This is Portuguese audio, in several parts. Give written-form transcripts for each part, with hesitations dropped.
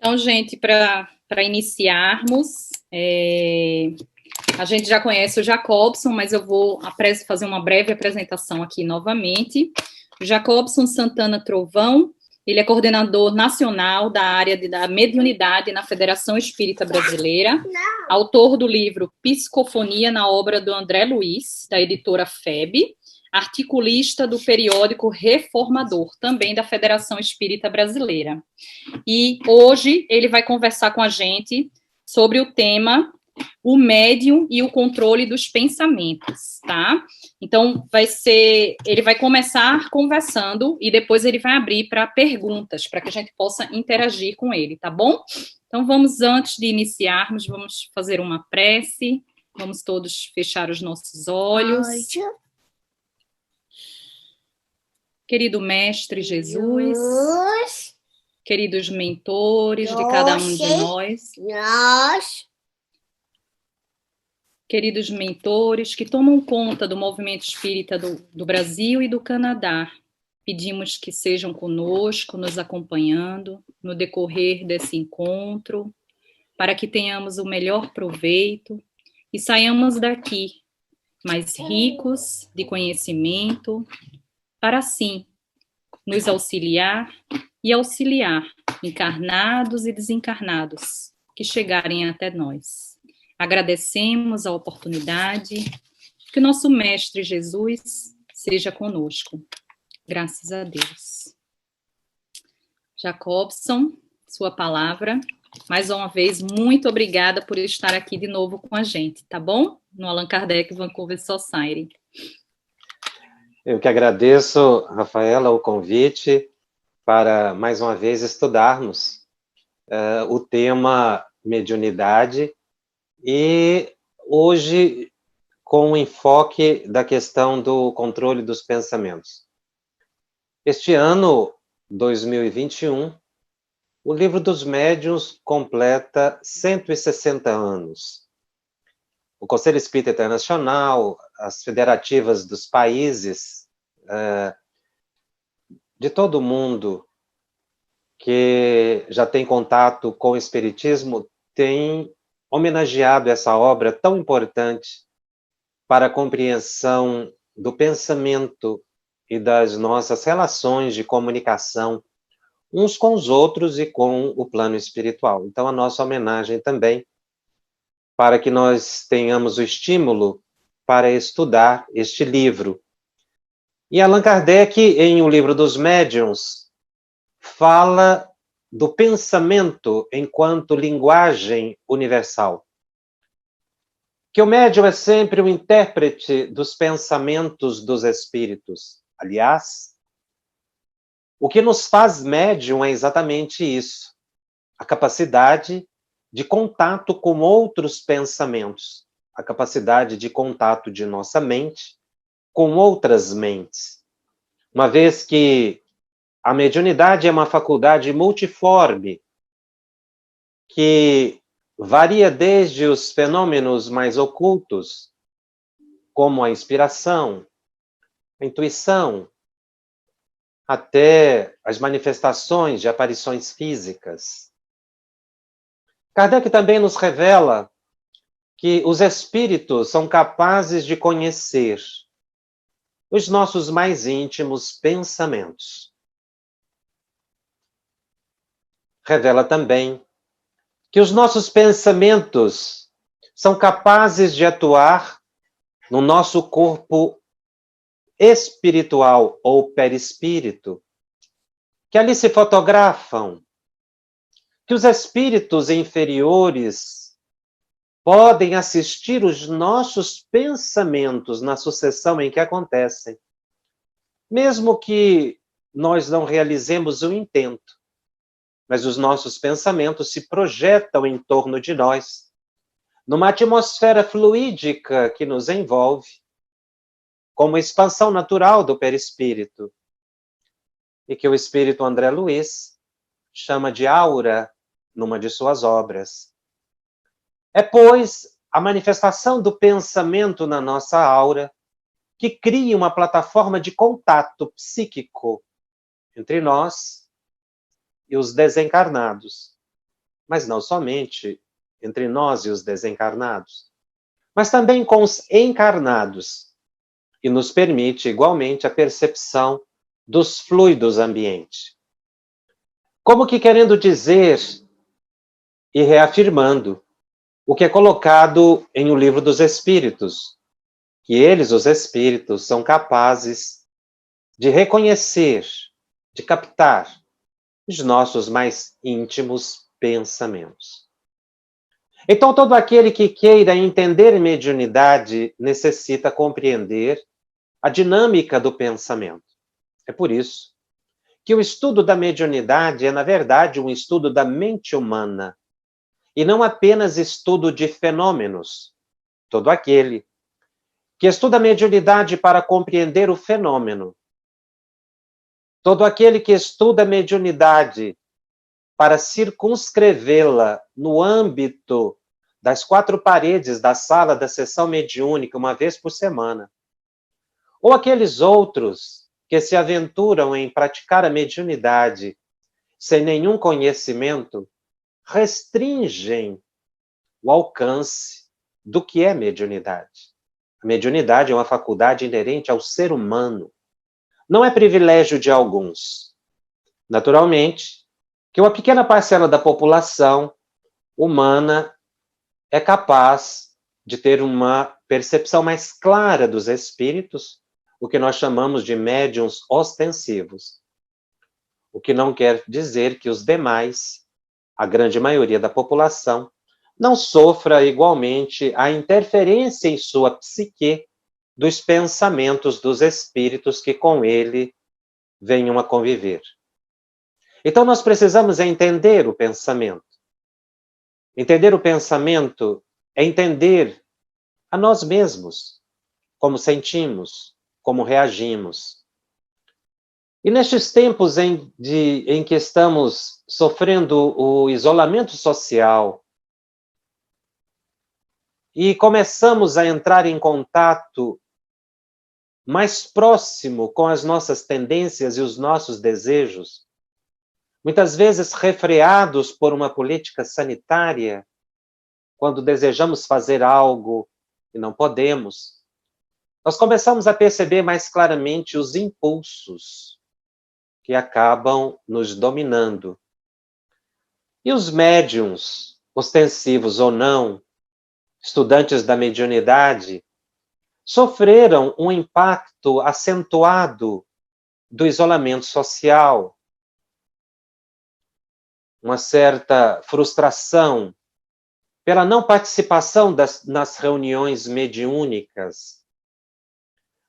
Então, gente, para iniciarmos, a gente já conhece o Jacobson, mas eu vou fazer uma breve apresentação aqui novamente. O Jacobson Santana Trovão, ele é coordenador nacional da área da mediunidade na Federação Espírita Brasileira, autor do livro Psicofonia na obra do André Luiz, da editora FEB, articulista do periódico Reformador, também da Federação Espírita Brasileira. E hoje ele vai conversar com a gente sobre o tema o médium e o controle dos pensamentos, tá? Então, ele vai começar conversando e depois ele vai abrir para perguntas, para que a gente possa interagir com ele, tá bom? Então, antes de iniciarmos, vamos fazer uma prece, vamos todos fechar os nossos olhos. Querido Mestre Jesus, queridos mentores de cada um de nós, queridos mentores que tomam conta do movimento espírita do Brasil e do Canadá, pedimos que sejam conosco, nos acompanhando no decorrer desse encontro, para que tenhamos o melhor proveito e saiamos daqui mais ricos de conhecimento, para assim nos auxiliar e auxiliar encarnados e desencarnados que chegarem até nós. Agradecemos a oportunidade, que o nosso Mestre Jesus seja conosco. Graças a Deus. Jacobson, sua palavra. Mais uma vez, muito obrigada por estar aqui de novo com a gente, tá bom? No Allan Kardec Vancouver Society. Eu que agradeço, Rafaela, o convite para, mais uma vez, estudarmos o tema mediunidade e hoje com o enfoque da questão do controle dos pensamentos. Este ano, 2021, o Livro dos Médiuns completa 160 anos. O Conselho Espírita Internacional, as federativas dos países de todo o mundo que já tem contato com o Espiritismo, têm homenageado essa obra tão importante para a compreensão do pensamento e das nossas relações de comunicação uns com os outros e com o plano espiritual. Então, a nossa homenagem também para que nós tenhamos o estímulo para estudar este livro. E Allan Kardec, em O Livro dos Médiuns, fala do pensamento enquanto linguagem universal. Que o médium é sempre o intérprete dos pensamentos dos espíritos. Aliás, o que nos faz médium é exatamente isso, a capacidade de contato com outros pensamentos, a capacidade de contato de nossa mente com outras mentes. Uma vez que a mediunidade é uma faculdade multiforme, que varia desde os fenômenos mais ocultos, como a inspiração, a intuição, até as manifestações de aparições físicas. Kardec também nos revela que os espíritos são capazes de conhecer os nossos mais íntimos pensamentos. Revela também que os nossos pensamentos são capazes de atuar no nosso corpo espiritual ou perispírito, que ali se fotografam, que os espíritos inferiores podem assistir os nossos pensamentos na sucessão em que acontecem, mesmo que nós não realizemos o intento, mas os nossos pensamentos se projetam em torno de nós, numa atmosfera fluídica que nos envolve, como expansão natural do perispírito, e que o espírito André Luiz chama de aura numa de suas obras. É, pois, a manifestação do pensamento na nossa aura que cria uma plataforma de contato psíquico entre nós e os desencarnados, mas não somente entre nós e os desencarnados, mas também com os encarnados, e nos permite igualmente a percepção dos fluidos ambientes. Como que querendo dizer e reafirmando o que é colocado em O Livro dos Espíritos, que eles, os espíritos, são capazes de reconhecer, de captar os nossos mais íntimos pensamentos. Então, todo aquele que queira entender mediunidade necessita compreender a dinâmica do pensamento. É por isso que o estudo da mediunidade é, na verdade, um estudo da mente humana, e não apenas estudo de fenômenos. Todo aquele que estuda a mediunidade para compreender o fenômeno, todo aquele que estuda a mediunidade para circunscrevê-la no âmbito das 4 paredes da sala da sessão mediúnica uma vez por semana, ou aqueles outros que se aventuram em praticar a mediunidade sem nenhum conhecimento, restringem o alcance do que é mediunidade. A mediunidade é uma faculdade inerente ao ser humano. Não é privilégio de alguns. Naturalmente, que uma pequena parcela da população humana é capaz de ter uma percepção mais clara dos espíritos, o que nós chamamos de médiuns ostensivos. O que não quer dizer que os demais, a grande maioria da população, não sofra igualmente a interferência em sua psique dos pensamentos dos espíritos que com ele venham a conviver. Então nós precisamos entender o pensamento. Entender o pensamento é entender a nós mesmos, como sentimos, como reagimos. E nestes tempos em que estamos sofrendo o isolamento social e começamos a entrar em contato mais próximo com as nossas tendências e os nossos desejos, muitas vezes refreados por uma política sanitária, quando desejamos fazer algo e não podemos, nós começamos a perceber mais claramente os impulsos que acabam nos dominando. E os médiuns, ostensivos ou não, estudantes da mediunidade, sofreram um impacto acentuado do isolamento social, uma certa frustração pela não participação nas reuniões mediúnicas,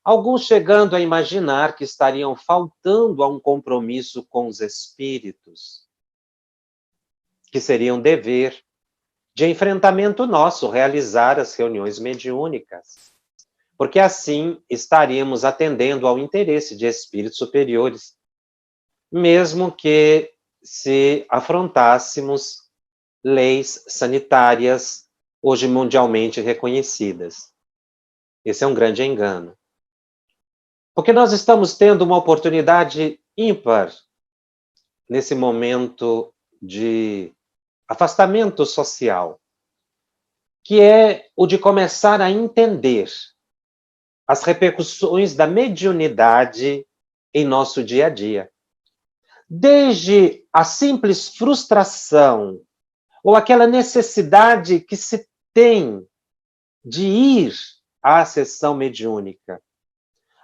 alguns chegando a imaginar que estariam faltando a um compromisso com os espíritos, que seria um dever de enfrentamento nosso realizar as reuniões mediúnicas, porque assim estaríamos atendendo ao interesse de espíritos superiores, mesmo que se afrontássemos leis sanitárias hoje mundialmente reconhecidas. Esse é um grande engano. Porque nós estamos tendo uma oportunidade ímpar nesse momento de afastamento social, que é o de começar a entender as repercussões da mediunidade em nosso dia a dia. Desde a simples frustração ou aquela necessidade que se tem de ir à sessão mediúnica,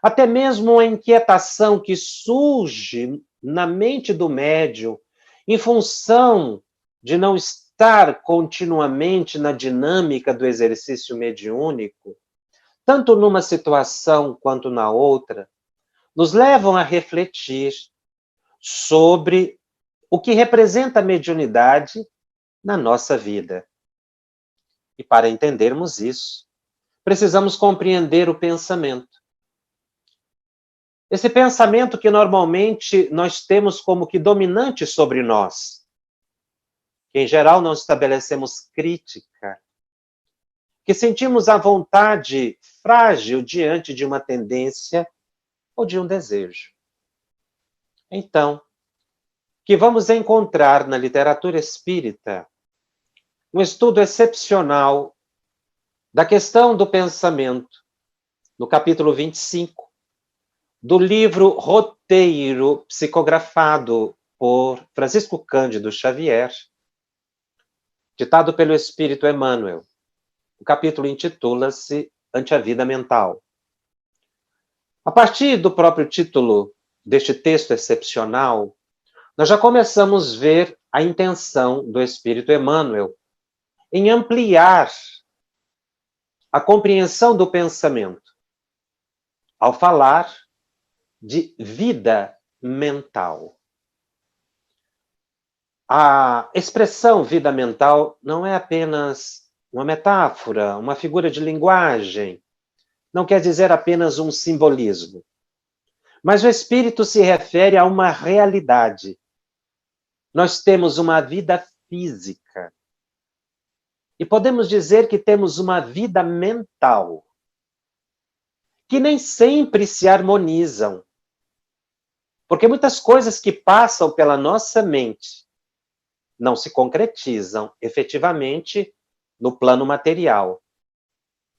até mesmo a inquietação que surge na mente do médium em função de não estar continuamente na dinâmica do exercício mediúnico, tanto numa situação quanto na outra, nos levam a refletir sobre o que representa a mediunidade na nossa vida. E para entendermos isso, precisamos compreender o pensamento. Esse pensamento que normalmente nós temos como que dominante sobre nós, que em geral não estabelecemos crítica, que sentimos a vontade frágil diante de uma tendência ou de um desejo. Então, que vamos encontrar na literatura espírita um estudo excepcional da questão do pensamento, no capítulo 25, do livro Roteiro, psicografado por Francisco Cândido Xavier, ditado pelo Espírito Emmanuel. O capítulo intitula-se Ante a Vida Mental. A partir do próprio título deste texto excepcional, nós já começamos a ver a intenção do Espírito Emmanuel em ampliar a compreensão do pensamento, ao falar de vida mental. A expressão vida mental não é apenas uma metáfora, uma figura de linguagem, não quer dizer apenas um simbolismo. Mas o espírito se refere a uma realidade. Nós temos uma vida física. E podemos dizer que temos uma vida mental, que nem sempre se harmonizam. Porque muitas coisas que passam pela nossa mente não se concretizam efetivamente no plano material.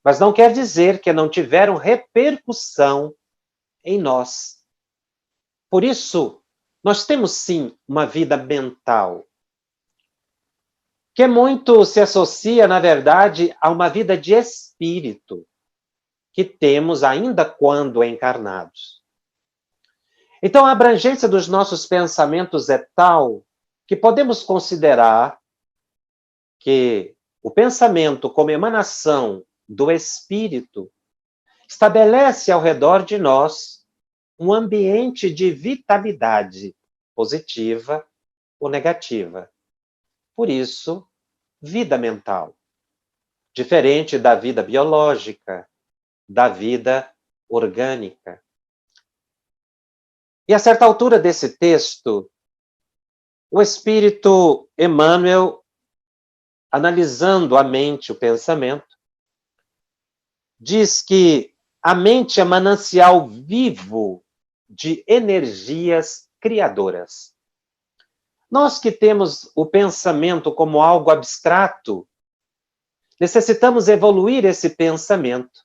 Mas não quer dizer que não tiveram repercussão em nós. Por isso, nós temos sim uma vida mental, que muito se associa, na verdade, a uma vida de espírito, que temos ainda quando encarnados. Então, a abrangência dos nossos pensamentos é tal que podemos considerar que o pensamento, como emanação do espírito, estabelece ao redor de nós um ambiente de vitalidade, positiva ou negativa. Por isso, vida mental. Diferente da vida biológica, da vida orgânica. E a certa altura desse texto, o Espírito Emmanuel, analisando a mente, o pensamento, diz que a mente é manancial vivo de energias criadoras. Nós que temos o pensamento como algo abstrato, necessitamos evoluir esse pensamento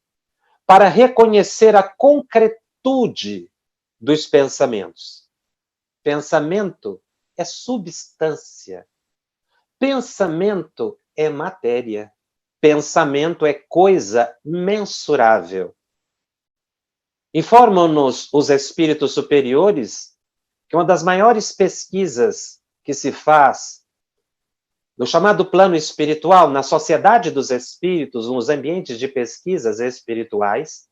para reconhecer a concretude dos pensamentos. Pensamento é substância. Pensamento é matéria. Pensamento é coisa mensurável. Informam-nos os espíritos superiores que uma das maiores pesquisas que se faz no chamado plano espiritual, na sociedade dos espíritos, nos ambientes de pesquisas espirituais,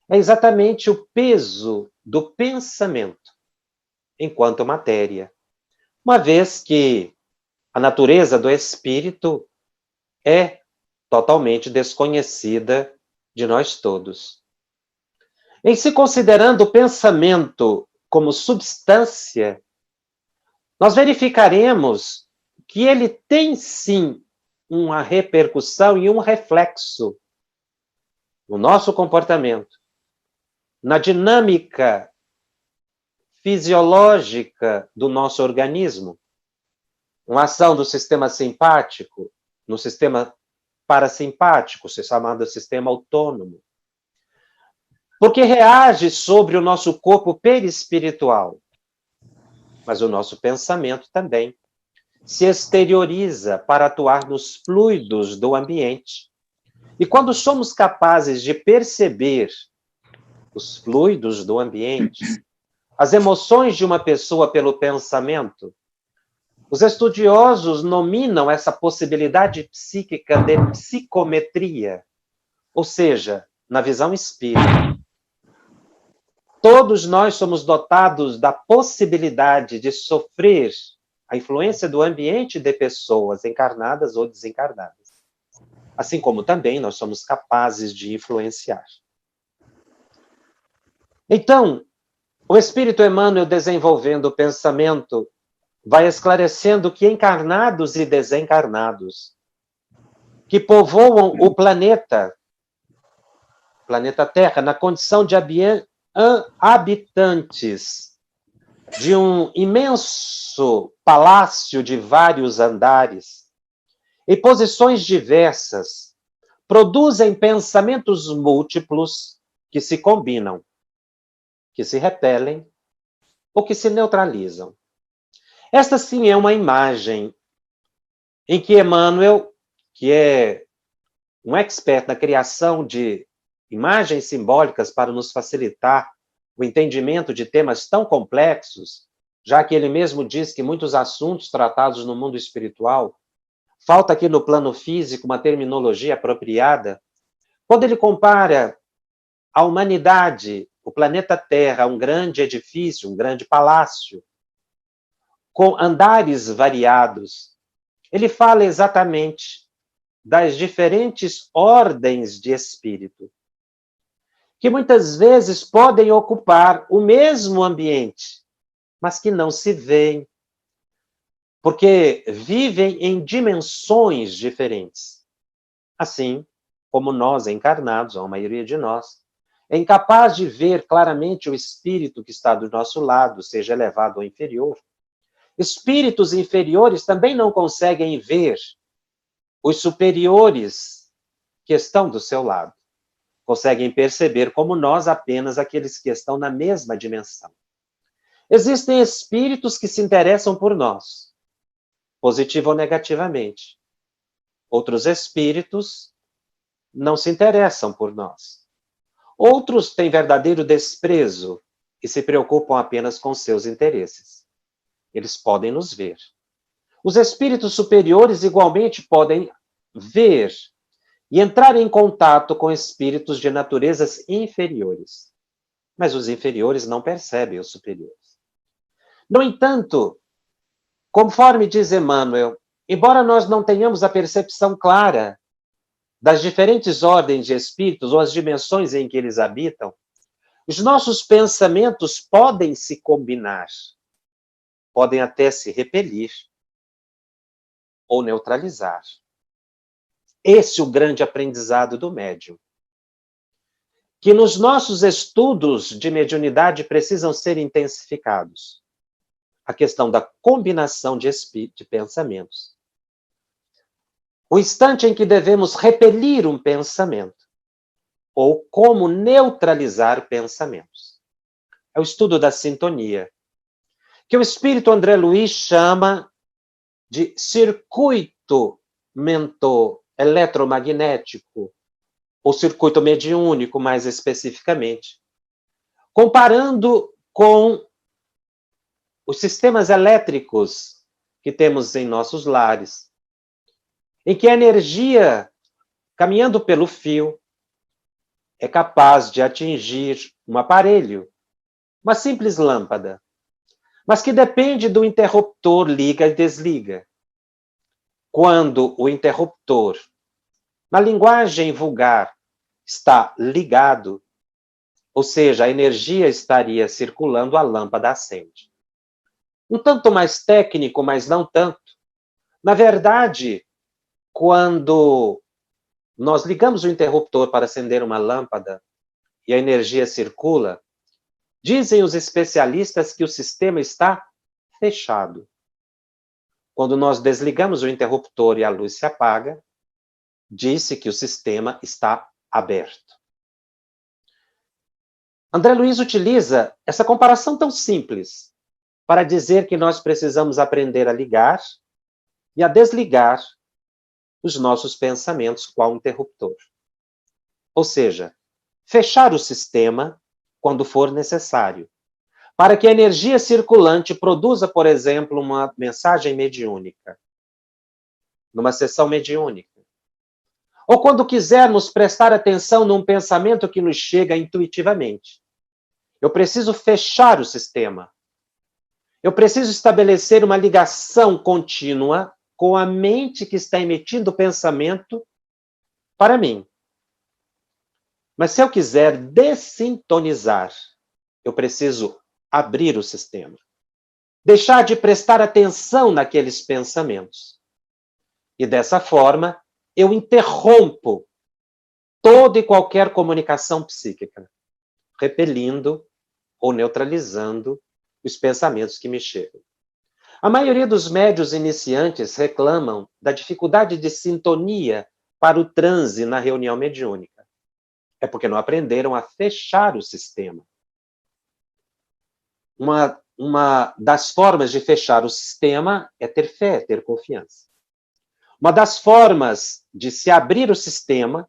é exatamente o peso do pensamento enquanto matéria. Uma vez que a natureza do espírito é totalmente desconhecida de nós todos. Em se considerando o pensamento como substância, nós verificaremos que ele tem sim uma repercussão e um reflexo no nosso comportamento, na dinâmica fisiológica do nosso organismo, uma ação do sistema simpático, no sistema parasimpático, chamado sistema autônomo, porque reage sobre o nosso corpo perispiritual, mas o nosso pensamento também se exterioriza para atuar nos fluidos do ambiente. E quando somos capazes de perceber os fluidos do ambiente, as emoções de uma pessoa pelo pensamento, os estudiosos nominam essa possibilidade psíquica de psicometria, ou seja, na visão espírita. Todos nós somos dotados da possibilidade de sofrer a influência do ambiente de pessoas encarnadas ou desencarnadas. Assim como também nós somos capazes de influenciar. Então, o Espírito Emmanuel, desenvolvendo o pensamento, vai esclarecendo que encarnados e desencarnados, que povoam o planeta Terra, na condição de habitantes de um imenso palácio de vários andares, em posições diversas, produzem pensamentos múltiplos que se combinam, que se repelem ou que se neutralizam. Esta sim é uma imagem em que Emmanuel, que é um expert na criação de imagens simbólicas para nos facilitar o entendimento de temas tão complexos, já que ele mesmo diz que muitos assuntos tratados no mundo espiritual, falta aqui no plano físico uma terminologia apropriada, quando ele compara a humanidade, o planeta Terra, a um grande edifício, um grande palácio, com andares variados, ele fala exatamente das diferentes ordens de espírito, que muitas vezes podem ocupar o mesmo ambiente, mas que não se veem, porque vivem em dimensões diferentes. Assim como nós, encarnados, a maioria de nós, é incapaz de ver claramente o espírito que está do nosso lado, seja elevado ou inferior. Espíritos inferiores também não conseguem ver os superiores que estão do seu lado. Conseguem perceber como nós apenas aqueles que estão na mesma dimensão. Existem espíritos que se interessam por nós, positivo ou negativamente. Outros espíritos não se interessam por nós. Outros têm verdadeiro desprezo e se preocupam apenas com seus interesses. Eles podem nos ver. Os espíritos superiores igualmente podem ver e entrar em contato com espíritos de naturezas inferiores. Mas os inferiores não percebem os superiores. No entanto, conforme diz Emmanuel, embora nós não tenhamos a percepção clara das diferentes ordens de espíritos ou as dimensões em que eles habitam, os nossos pensamentos podem se combinar, podem até se repelir ou neutralizar. Esse é o grande aprendizado do médium. Que nos nossos estudos de mediunidade precisam ser intensificados. A questão da combinação de pensamentos. O instante em que devemos repelir um pensamento, ou como neutralizar pensamentos. É o estudo da sintonia, que o espírito André Luiz chama de circuito eletromagnético, ou circuito mediúnico, mais especificamente, comparando com os sistemas elétricos que temos em nossos lares, em que a energia, caminhando pelo fio, é capaz de atingir um aparelho, uma simples lâmpada, mas que depende do interruptor liga e desliga. Quando o interruptor, na linguagem vulgar, está ligado, ou seja, a energia estaria circulando, a lâmpada acende. Um tanto mais técnico, mas não tanto. Na verdade, quando nós ligamos o interruptor para acender uma lâmpada e a energia circula, dizem os especialistas que o sistema está fechado. Quando nós desligamos o interruptor e a luz se apaga, disse que o sistema está aberto. André Luiz utiliza essa comparação tão simples para dizer que nós precisamos aprender a ligar e a desligar os nossos pensamentos com o interruptor. Ou seja, fechar o sistema quando for necessário, para que a energia circulante produza, por exemplo, uma mensagem mediúnica, numa sessão mediúnica. Ou quando quisermos prestar atenção num pensamento que nos chega intuitivamente. Eu preciso fechar o sistema. Eu preciso estabelecer uma ligação contínua com a mente que está emitindo o pensamento para mim. Mas se eu quiser dessintonizar, eu preciso abrir o sistema. Deixar de prestar atenção naqueles pensamentos. E dessa forma, eu interrompo toda e qualquer comunicação psíquica, repelindo ou neutralizando os pensamentos que me chegam. A maioria dos médiuns iniciantes reclamam da dificuldade de sintonia para o transe na reunião mediúnica. É porque não aprenderam a fechar o sistema. Uma das formas de fechar o sistema é ter fé, ter confiança. Uma das formas de se abrir o sistema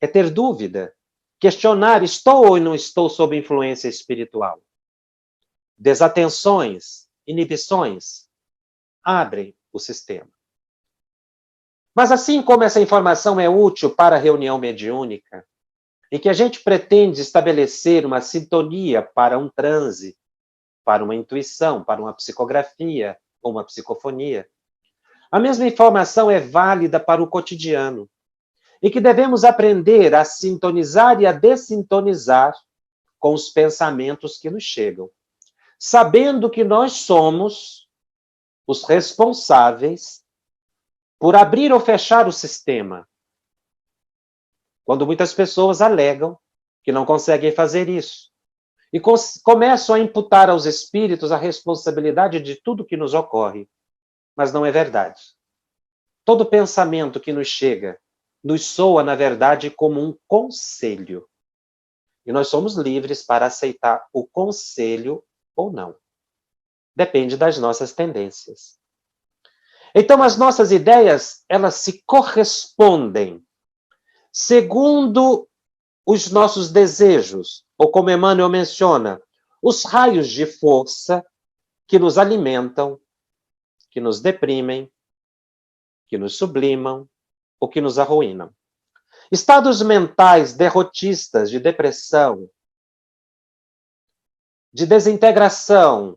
é ter dúvida, questionar, estou ou não estou sob influência espiritual. Desatenções, inibições, abrem o sistema. Mas assim como essa informação é útil para a reunião mediúnica, em que a gente pretende estabelecer uma sintonia para um transe, para uma intuição, para uma psicografia ou uma psicofonia, a mesma informação é válida para o cotidiano, e que devemos aprender a sintonizar e a dessintonizar com os pensamentos que nos chegam, sabendo que nós somos os responsáveis por abrir ou fechar o sistema, quando muitas pessoas alegam que não conseguem fazer isso, e começam a imputar aos espíritos a responsabilidade de tudo que nos ocorre, mas não é verdade. Todo pensamento que nos chega nos soa, na verdade, como um conselho. E nós somos livres para aceitar o conselho ou não. Depende das nossas tendências. Então, as nossas ideias, elas se correspondem segundo os nossos desejos, ou como Emmanuel menciona, os raios de força que nos alimentam, que nos deprimem, que nos sublimam ou que nos arruinam. Estados mentais derrotistas, de depressão, de desintegração,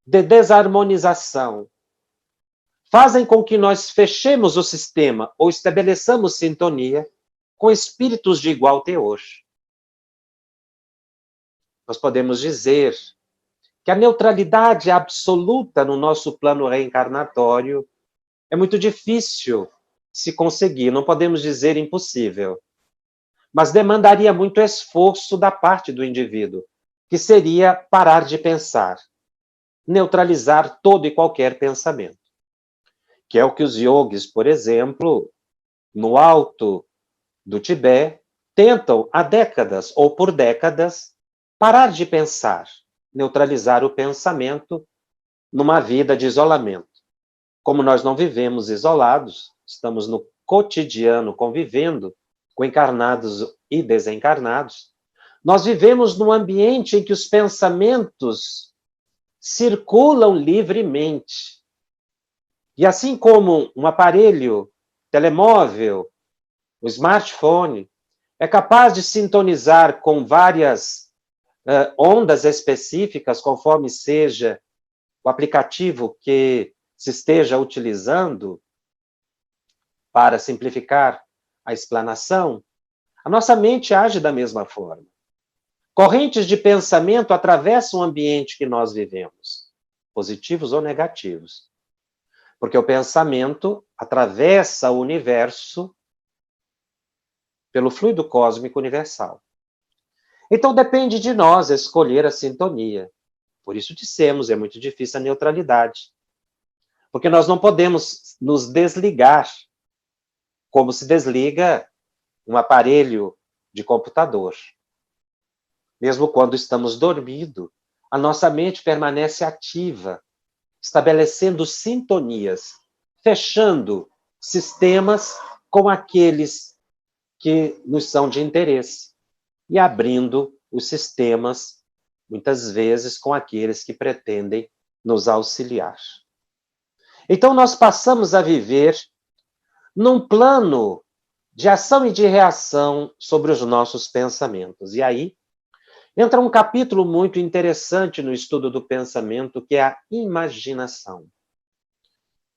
de desarmonização, fazem com que nós fechemos o sistema ou estabeleçamos sintonia com espíritos de igual teor. Nós podemos dizer que a neutralidade absoluta no nosso plano reencarnatório é muito difícil se conseguir, não podemos dizer impossível, mas demandaria muito esforço da parte do indivíduo, que seria parar de pensar, neutralizar todo e qualquer pensamento, que é o que os yogis, por exemplo, no alto do Tibete, tentam há décadas ou por décadas parar de pensar, neutralizar o pensamento numa vida de isolamento. Como nós não vivemos isolados, estamos no cotidiano convivendo com encarnados e desencarnados, nós vivemos num ambiente em que os pensamentos circulam livremente. E assim como um aparelho telemóvel, o smartphone, é capaz de sintonizar com várias ondas específicas, conforme seja o aplicativo que se esteja utilizando para simplificar a explanação, a nossa mente age da mesma forma. Correntes de pensamento atravessam o ambiente que nós vivemos, positivos ou negativos. Porque o pensamento atravessa o universo pelo fluido cósmico universal. Então depende de nós escolher a sintonia. Por isso dissemos, é muito difícil a neutralidade. Porque nós não podemos nos desligar, como se desliga um aparelho de computador. Mesmo quando estamos dormindo, a nossa mente permanece ativa, estabelecendo sintonias, fechando sistemas com aqueles que nos são de interesse e abrindo os sistemas, muitas vezes, com aqueles que pretendem nos auxiliar. Então, nós passamos a viver num plano de ação e de reação sobre os nossos pensamentos. E aí, entra um capítulo muito interessante no estudo do pensamento, que é a imaginação.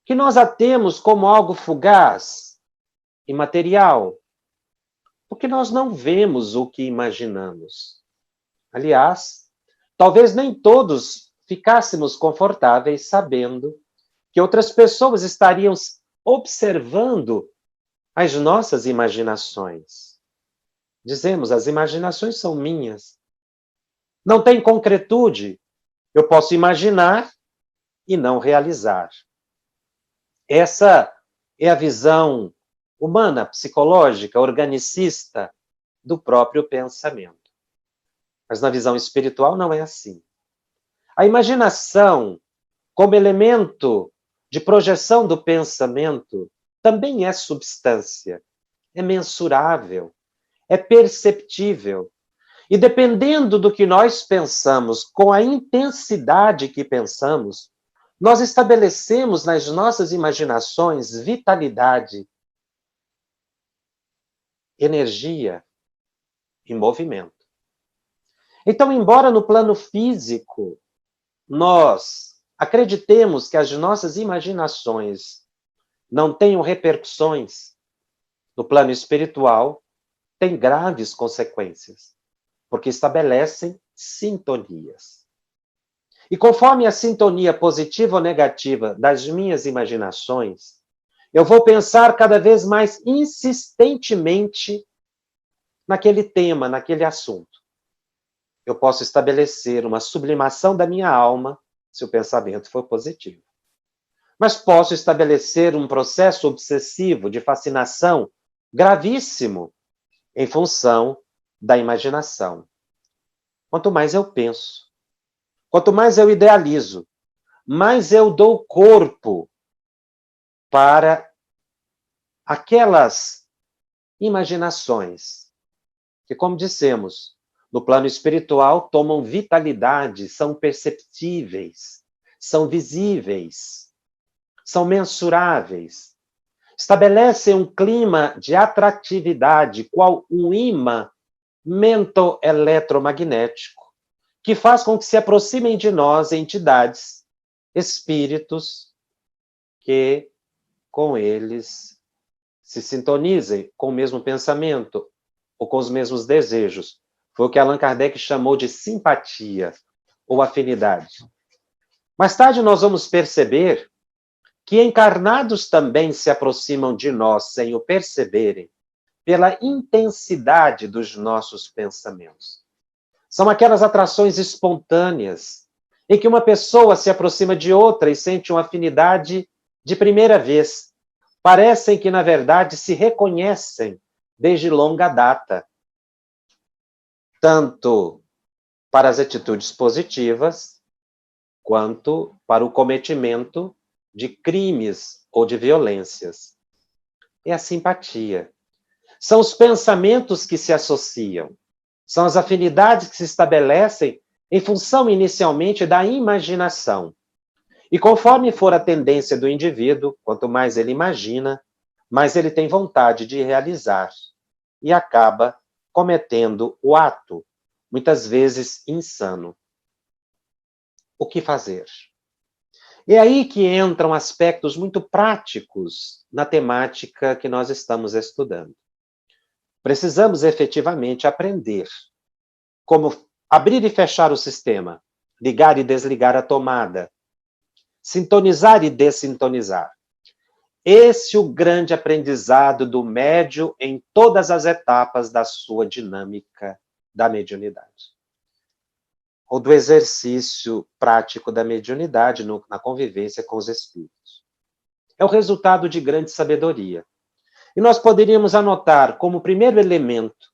Que nós a temos como algo fugaz, imaterial, porque nós não vemos o que imaginamos. Aliás, talvez nem todos ficássemos confortáveis sabendo que outras pessoas estariam observando as nossas imaginações. Dizemos, as imaginações são minhas. Não tem concretude. Eu posso imaginar e não realizar. Essa é a visão humana, psicológica, organicista do próprio pensamento. Mas na visão espiritual não é assim. A imaginação, como elemento de projeção do pensamento, também é substância, é mensurável, é perceptível. E dependendo do que nós pensamos, com a intensidade que pensamos, nós estabelecemos nas nossas imaginações vitalidade, energia e movimento. Então, embora no plano físico nós acreditemos que as nossas imaginações não tenham repercussões, no plano espiritual tem graves consequências, porque estabelecem sintonias. E conforme a sintonia positiva ou negativa das minhas imaginações, eu vou pensar cada vez mais insistentemente naquele tema, naquele assunto. Eu posso estabelecer uma sublimação da minha alma se o pensamento for positivo. Mas posso estabelecer um processo obsessivo de fascinação gravíssimo em função da imaginação. Quanto mais eu penso, quanto mais eu idealizo, mais eu dou corpo para aquelas imaginações que, como dissemos, no plano espiritual tomam vitalidade, são perceptíveis, são visíveis, são mensuráveis, estabelecem um clima de atratividade, qual um ímã mento-eletromagnético, que faz com que se aproximem de nós entidades, espíritos, que com eles se sintonizem com o mesmo pensamento ou com os mesmos desejos. Foi o que Allan Kardec chamou de simpatia ou afinidade. Mais tarde nós vamos perceber que encarnados também se aproximam de nós sem o perceberem, pela intensidade dos nossos pensamentos. São aquelas atrações espontâneas, em que uma pessoa se aproxima de outra e sente uma afinidade de primeira vez. Parecem que, na verdade, se reconhecem desde longa data, tanto para as atitudes positivas, quanto para o cometimento de crimes ou de violências. É a simpatia. São os pensamentos que se associam, são as afinidades que se estabelecem em função inicialmente da imaginação. E conforme for a tendência do indivíduo, quanto mais ele imagina, mais ele tem vontade de realizar e acaba cometendo o ato, muitas vezes insano. O que fazer? É aí que entram aspectos muito práticos na temática que nós estamos estudando. Precisamos efetivamente aprender como abrir e fechar o sistema, ligar e desligar a tomada, sintonizar e dessintonizar. Esse é o grande aprendizado do médium em todas as etapas da sua dinâmica da mediunidade. Ou do exercício prático da mediunidade na convivência com os espíritos. É o resultado de grande sabedoria. E nós poderíamos anotar como primeiro elemento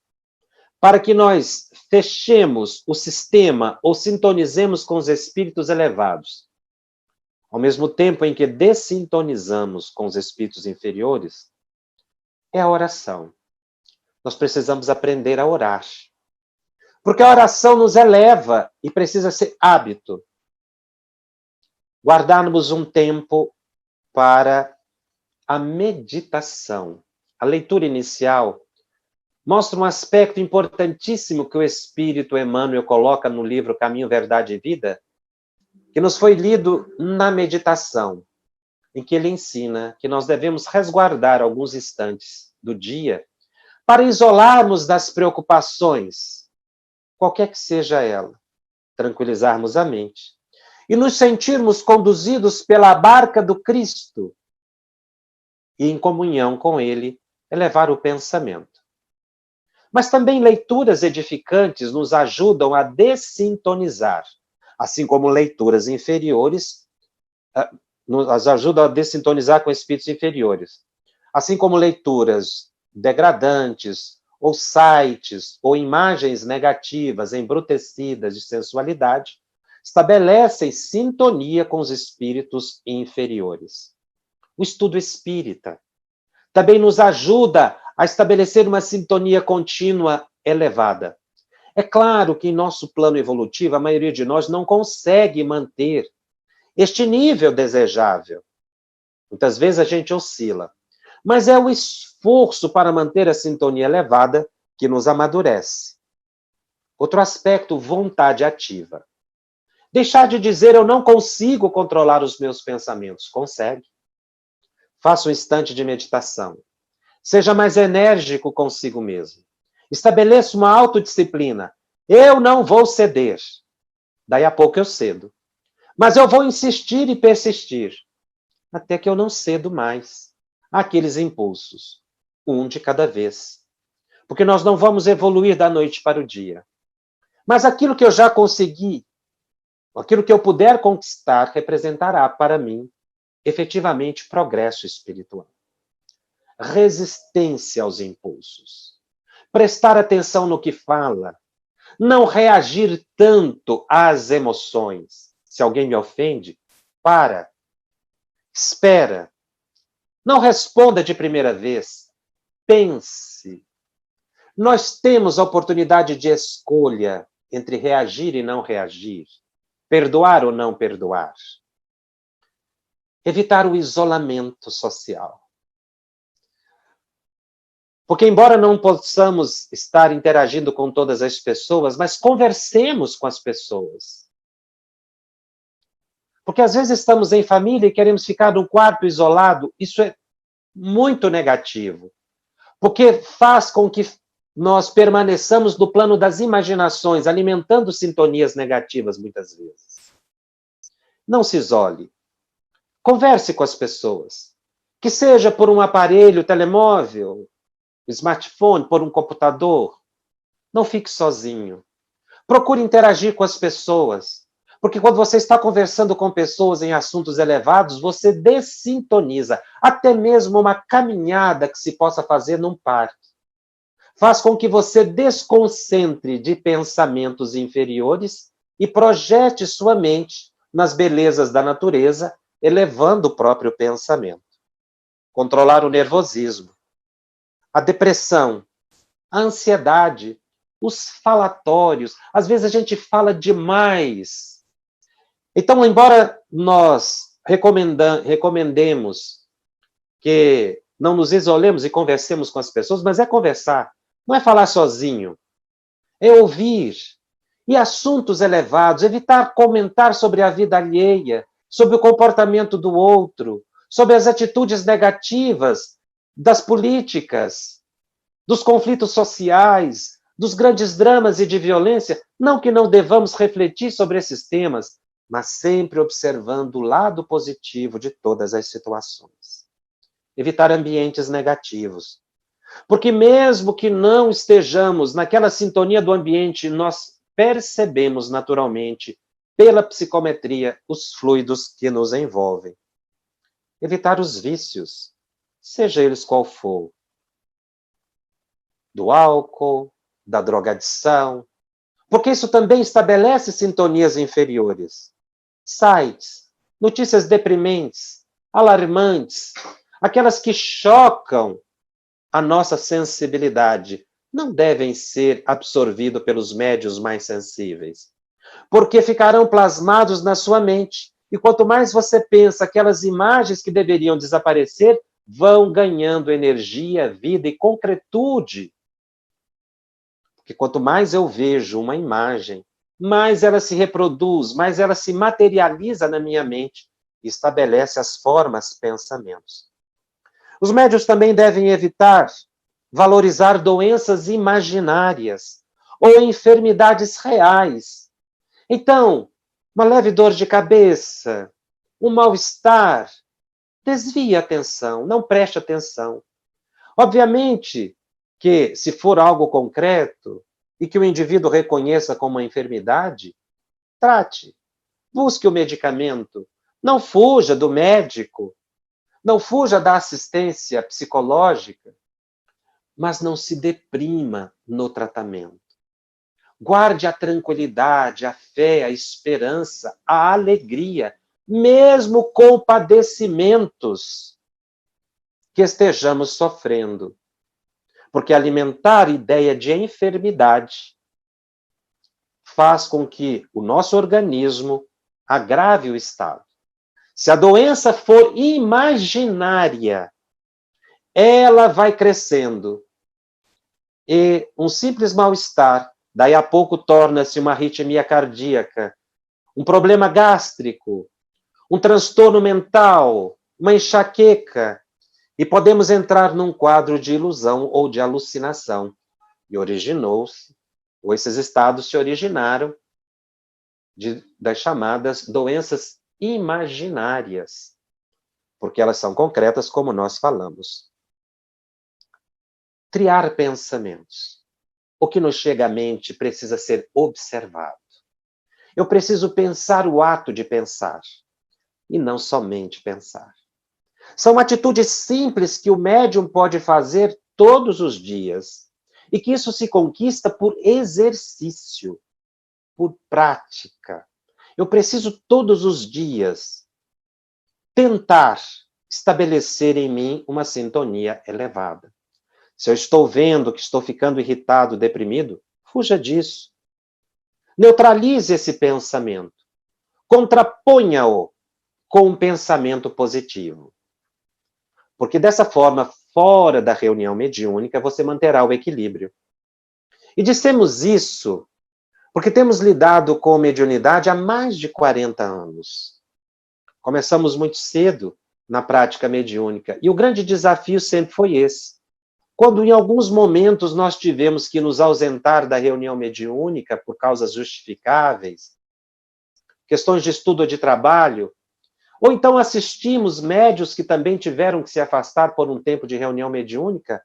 para que nós fechemos o sistema ou sintonizemos com os espíritos elevados, ao mesmo tempo em que dessintonizamos com os espíritos inferiores, é a oração. Nós precisamos aprender a orar. Porque a oração nos eleva e precisa ser hábito. Guardarmos um tempo para a meditação. A leitura inicial mostra um aspecto importantíssimo que o Espírito Emmanuel coloca no livro Caminho, Verdade e Vida, que nos foi lido na meditação, em que ele ensina que nós devemos resguardar alguns instantes do dia para isolarmos das preocupações, qualquer que seja ela, tranquilizarmos a mente e nos sentirmos conduzidos pela barca do Cristo e, em comunhão com Ele, elevar o pensamento. Mas também leituras edificantes nos ajudam a dessintonizar, assim como leituras inferiores nos ajuda a dessintonizar com espíritos inferiores. Assim como leituras degradantes, ou sites, ou imagens negativas, embrutecidas de sensualidade, estabelecem sintonia com os espíritos inferiores. O estudo espírita também nos ajuda a estabelecer uma sintonia contínua elevada. É claro que em nosso plano evolutivo, a maioria de nós não consegue manter este nível desejável. Muitas vezes a gente oscila. Mas é o esforço para manter a sintonia elevada que nos amadurece. Outro aspecto, vontade ativa. Deixar de dizer eu não consigo controlar os meus pensamentos. Consegue. Faça um instante de meditação. Seja mais enérgico consigo mesmo. Estabeleça uma autodisciplina. Eu não vou ceder. Daí a pouco eu cedo. Mas eu vou insistir e persistir. Até que eu não cedo mais àqueles impulsos. Um de cada vez. Porque nós não vamos evoluir da noite para o dia. Mas aquilo que eu já consegui, aquilo que eu puder conquistar, representará para mim, efetivamente, progresso espiritual. Resistência aos impulsos. Prestar atenção no que fala. Não reagir tanto às emoções. Se alguém me ofende, para. Espera. Não responda de primeira vez. Pense. Nós temos a oportunidade de escolha entre reagir e não reagir. Perdoar ou não perdoar. Evitar o isolamento social. Porque, embora não possamos estar interagindo com todas as pessoas, mas conversemos com as pessoas. Porque, às vezes, estamos em família e queremos ficar num quarto isolado. Isso é muito negativo. Porque faz com que nós permaneçamos no plano das imaginações, alimentando sintonias negativas, muitas vezes. Não se isole. Converse com as pessoas. Que seja por um aparelho telemóvel, smartphone, por um computador. Não fique sozinho. Procure interagir com as pessoas. Porque quando você está conversando com pessoas em assuntos elevados, você dessintoniza. Até mesmo uma caminhada que se possa fazer num parque faz com que você desconcentre de pensamentos inferiores e projete sua mente nas belezas da natureza, elevando o próprio pensamento. Controlar o nervosismo, a depressão, a ansiedade, os falatórios. Às vezes a gente fala demais. Então, embora nós recomendemos que não nos isolemos e conversemos com as pessoas, mas é conversar. Não é falar sozinho. É ouvir. E assuntos elevados, evitar comentar sobre a vida alheia, sobre o comportamento do outro, sobre as atitudes negativas das políticas, dos conflitos sociais, dos grandes dramas e de violência. Não que não devamos refletir sobre esses temas, mas sempre observando o lado positivo de todas as situações. Evitar ambientes negativos. Porque mesmo que não estejamos naquela sintonia do ambiente, nós percebemos naturalmente, pela psicometria, os fluidos que nos envolvem. Evitar os vícios, seja eles qual for. Do álcool, da drogadição, porque isso também estabelece sintonias inferiores. Sites, notícias deprimentes, alarmantes, aquelas que chocam a nossa sensibilidade, não devem ser absorvidos pelos médiuns mais sensíveis, porque ficarão plasmados na sua mente. E quanto mais você pensa, aquelas imagens que deveriam desaparecer vão ganhando energia, vida e concretude. Porque quanto mais eu vejo uma imagem, mais ela se reproduz, mais ela se materializa na minha mente e estabelece as formas, pensamentos. Os médiuns também devem evitar valorizar doenças imaginárias ou enfermidades reais. Então, uma leve dor de cabeça, um mal-estar, desvie a atenção, não preste atenção. Obviamente que, se for algo concreto e que o indivíduo reconheça como uma enfermidade, trate, busque o medicamento. Não fuja do médico, não fuja da assistência psicológica, mas não se deprima no tratamento. Guarde a tranquilidade, a fé, a esperança, a alegria, mesmo com padecimentos que estejamos sofrendo. Porque alimentar a ideia de enfermidade faz com que o nosso organismo agrave o estado. Se a doença for imaginária, ela vai crescendo. E um simples mal-estar, daí a pouco torna-se uma arritmia cardíaca, um problema gástrico, um transtorno mental, uma enxaqueca, e podemos entrar num quadro de ilusão ou de alucinação. E originou-se, ou esses estados se originaram das chamadas doenças imaginárias, porque elas são concretas, como nós falamos. Triar pensamentos. O que nos chega à mente precisa ser observado. Eu preciso pensar o ato de pensar, e não somente pensar. São atitudes simples que o médium pode fazer todos os dias, e que isso se conquista por exercício, por prática. Eu preciso todos os dias tentar estabelecer em mim uma sintonia elevada. Se eu estou vendo que estou ficando irritado, deprimido, fuja disso. Neutralize esse pensamento. Contraponha-o com um pensamento positivo. Porque dessa forma, fora da reunião mediúnica, você manterá o equilíbrio. E dissemos isso porque temos lidado com mediunidade há mais de 40 anos. Começamos muito cedo na prática mediúnica. E o grande desafio sempre foi esse. Quando em alguns momentos nós tivemos que nos ausentar da reunião mediúnica por causas justificáveis, questões de estudo ou de trabalho, ou então assistimos médios que também tiveram que se afastar por um tempo de reunião mediúnica,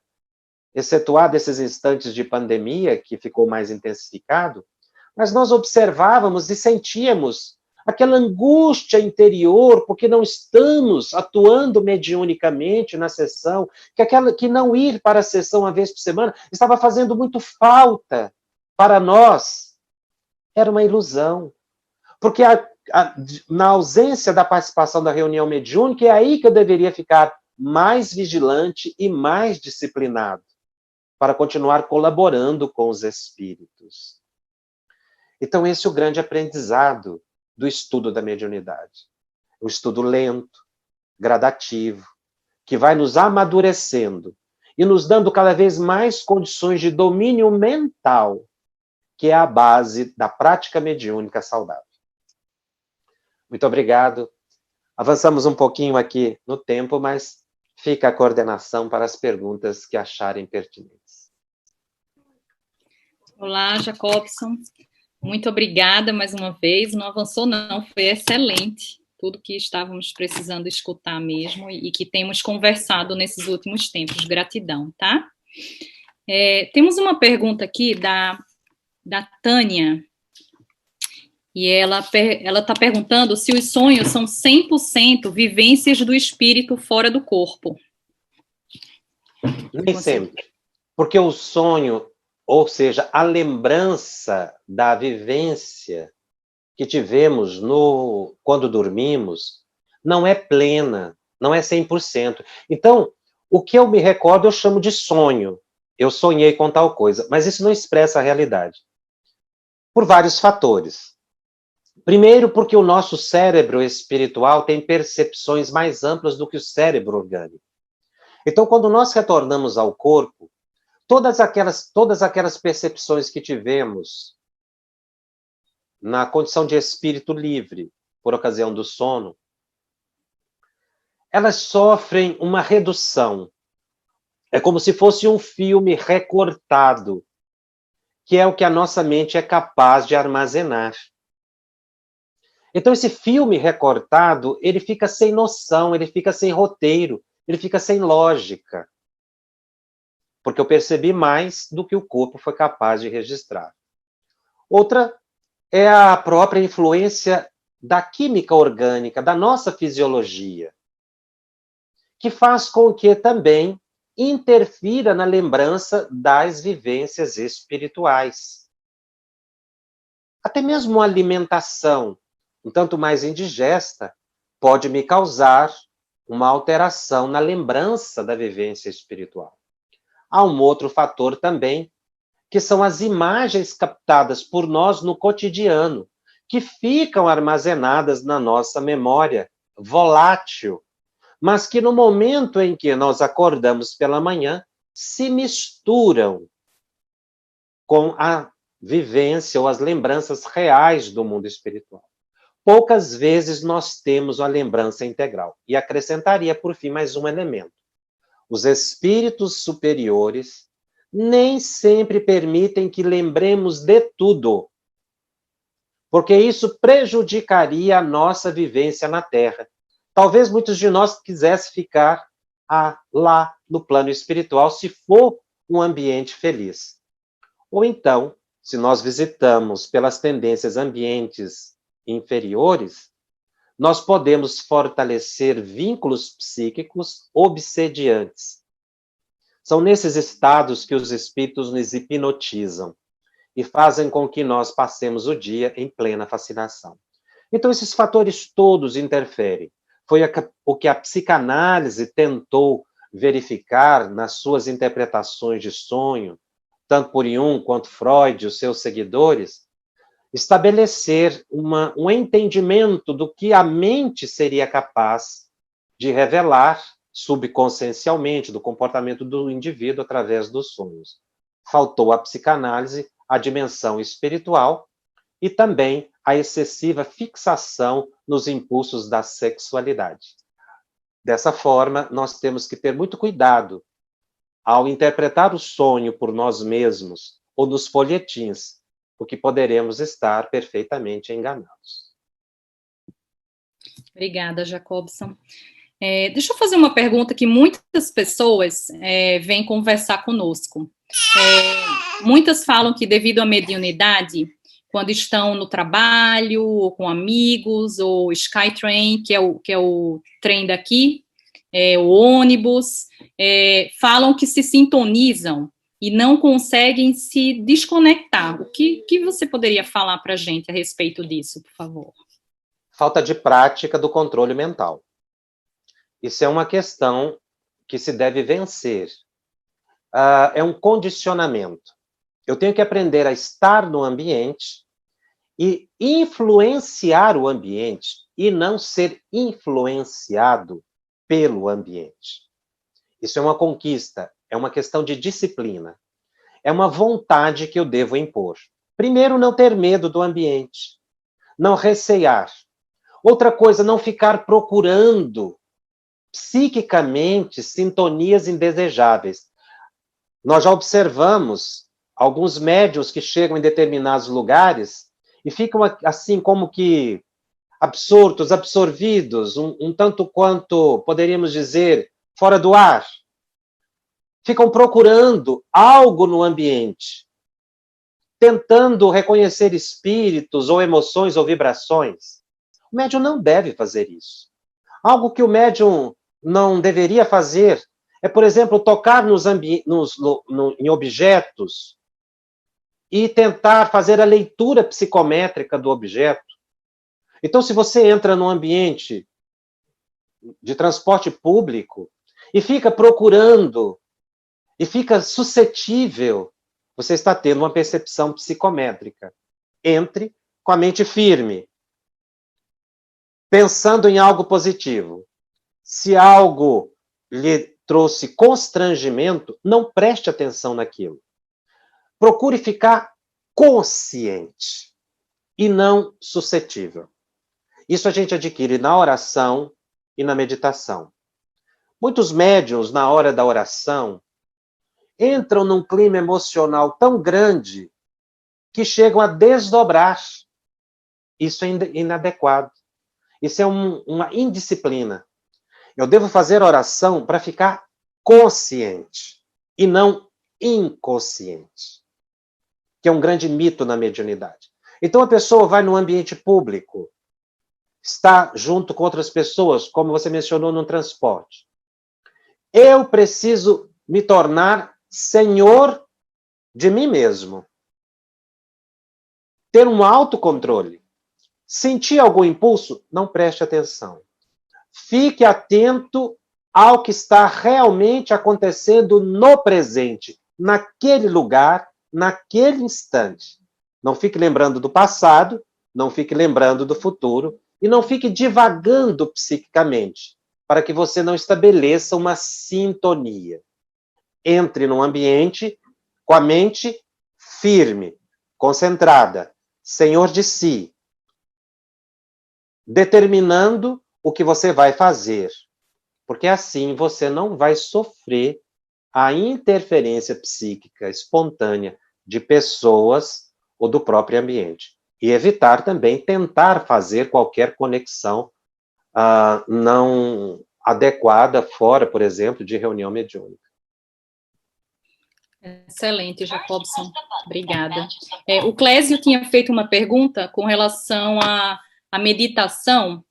excetuado esses instantes de pandemia, que ficou mais intensificado, mas nós observávamos e sentíamos aquela angústia interior, porque não estamos atuando mediunicamente na sessão, que não ir para a sessão uma vez por semana estava fazendo muito falta para nós. Era uma ilusão. Porque na ausência da participação da reunião mediúnica, é aí que eu deveria ficar mais vigilante e mais disciplinado, para continuar colaborando com os espíritos. Então, esse é o grande aprendizado do estudo da mediunidade. Um estudo lento, gradativo, que vai nos amadurecendo e nos dando cada vez mais condições de domínio mental, que é a base da prática mediúnica saudável. Muito obrigado. Avançamos um pouquinho aqui no tempo, mas fica a coordenação para as perguntas que acharem pertinentes. Olá, Jacobson. Muito obrigada mais uma vez. Não avançou, não. Foi excelente. Tudo que estávamos precisando escutar mesmo e que temos conversado nesses últimos tempos. Gratidão, tá? Temos uma pergunta aqui da Tânia. E ela está perguntando se os sonhos são 100% vivências do espírito fora do corpo. Nem sempre. Porque o sonho, ou seja, a lembrança da vivência que tivemos quando dormimos, não é plena, não é 100%. Então, o que eu me recordo, eu chamo de sonho. Eu sonhei com tal coisa, mas isso não expressa a realidade. Por vários fatores. Primeiro, porque o nosso cérebro espiritual tem percepções mais amplas do que o cérebro orgânico. Então, quando nós retornamos ao corpo, todas aquelas percepções que tivemos na condição de espírito livre, por ocasião do sono, elas sofrem uma redução. É como se fosse um filme recortado, que é o que a nossa mente é capaz de armazenar. Então, esse filme recortado, ele fica sem noção, ele fica sem roteiro, ele fica sem lógica. Porque eu percebi mais do que o corpo foi capaz de registrar. Outra é a própria influência da química orgânica, da nossa fisiologia, que faz com que também interfira na lembrança das vivências espirituais. Até mesmo a alimentação, um tanto mais indigesta, pode me causar uma alteração na lembrança da vivência espiritual. Há um outro fator também, que são as imagens captadas por nós no cotidiano, que ficam armazenadas na nossa memória, volátil, mas que no momento em que nós acordamos pela manhã, se misturam com a vivência ou as lembranças reais do mundo espiritual. Poucas vezes nós temos a lembrança integral. E acrescentaria, por fim, mais um elemento. Os espíritos superiores nem sempre permitem que lembremos de tudo, porque isso prejudicaria a nossa vivência na Terra. Talvez muitos de nós quisessem ficar lá no plano espiritual, se for um ambiente feliz. Ou então, se nós visitamos pelas tendências ambientes inferiores, nós podemos fortalecer vínculos psíquicos obsediantes. São nesses estados que os espíritos nos hipnotizam e fazem com que nós passemos o dia em plena fascinação. Então, esses fatores todos interferem. Foi o que a psicanálise tentou verificar nas suas interpretações de sonho, tanto por Jung quanto Freud e os seus seguidores, estabelecer um entendimento do que a mente seria capaz de revelar subconsciencialmente do comportamento do indivíduo através dos sonhos. Faltou à psicanálise a dimensão espiritual e também a excessiva fixação nos impulsos da sexualidade. Dessa forma, nós temos que ter muito cuidado ao interpretar o sonho por nós mesmos ou nos folhetins, porque poderemos estar perfeitamente enganados. Obrigada, Jacobson. Deixa eu fazer uma pergunta que muitas pessoas vêm conversar conosco. Muitas falam que devido à mediunidade, quando estão no trabalho, ou com amigos, ou Skytrain, que é o trem daqui, o ônibus, falam que se sintonizam e não conseguem se desconectar. O que você poderia falar para a gente a respeito disso, por favor? Falta de prática do controle mental. Isso é uma questão que se deve vencer. É um condicionamento. Eu tenho que aprender a estar no ambiente e influenciar o ambiente e não ser influenciado pelo ambiente. Isso é uma conquista, é uma questão de disciplina. É uma vontade que eu devo impor. Primeiro, não ter medo do ambiente. Não recear. Outra coisa, não ficar procurando psiquicamente sintonias indesejáveis. Nós já observamos alguns médiuns que chegam em determinados lugares e ficam assim como que absortos, absorvidos, um tanto quanto, poderíamos dizer, fora do ar. Ficam procurando algo no ambiente, tentando reconhecer espíritos ou emoções ou vibrações. O médium não deve fazer isso. Algo que o médium não deveria fazer é, por exemplo, tocar em objetos e tentar fazer a leitura psicométrica do objeto. Então, se você entra num ambiente de transporte público e fica procurando e fica suscetível, você está tendo uma percepção psicométrica. Entre com a mente firme, pensando em algo positivo. Se algo lhe trouxe constrangimento, não preste atenção naquilo. Procure ficar consciente e não suscetível. Isso a gente adquire na oração e na meditação. Muitos médiuns, na hora da oração, entram num clima emocional tão grande que chegam a desdobrar. Isso é inadequado. Isso é uma indisciplina. Eu devo fazer oração para ficar consciente e não inconsciente, que é um grande mito na mediunidade. Então a pessoa vai num ambiente público está junto com outras pessoas, como você mencionou no transporte. Eu preciso me tornar senhor de mim mesmo. Ter um autocontrole. Sentir algum impulso? Não preste atenção. Fique atento ao que está realmente acontecendo no presente, naquele lugar, naquele instante. Não fique lembrando do passado, não fique lembrando do futuro, e não fique divagando psiquicamente, para que você não estabeleça uma sintonia. Entre num ambiente com a mente firme, concentrada, senhor de si, determinando o que você vai fazer, porque assim você não vai sofrer a interferência psíquica espontânea de pessoas ou do próprio ambiente. E evitar também tentar fazer qualquer conexão não adequada fora, por exemplo, de reunião mediúnica. Excelente, Jacobson. Obrigada. O Clésio tinha feito uma pergunta com relação à meditação.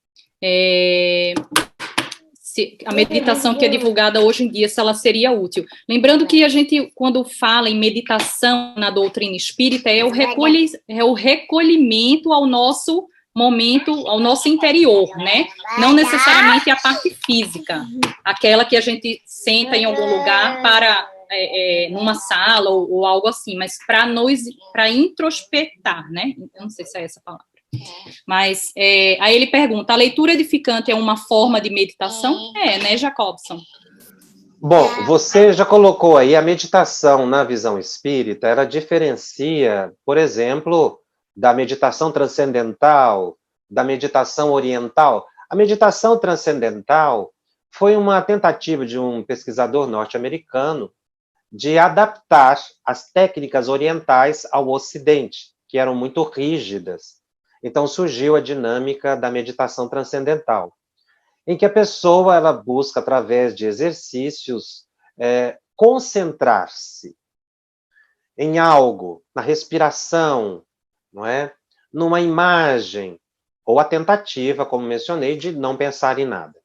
A meditação que é divulgada hoje em dia, se ela seria útil. Lembrando que a gente, quando fala em meditação na doutrina espírita, é o recolhimento ao nosso momento, ao nosso interior, né? Não necessariamente a parte física, aquela que a gente senta em algum lugar para, numa sala ou algo assim, mas para introspectar, né? Eu não sei se é essa a palavra. Mas aí ele pergunta, a leitura edificante é uma forma de meditação? Né, Jacobson? Bom, você já colocou aí a meditação na visão espírita, ela diferencia, por exemplo, da meditação transcendental, da meditação oriental. A meditação transcendental foi uma tentativa de um pesquisador norte-americano de adaptar as técnicas orientais ao Ocidente, que eram muito rígidas. Então surgiu a dinâmica da meditação transcendental, em que a pessoa ela busca, através de exercícios, concentrar-se em algo, na respiração, não é? Numa imagem, ou a tentativa, como mencionei, de não pensar em nada.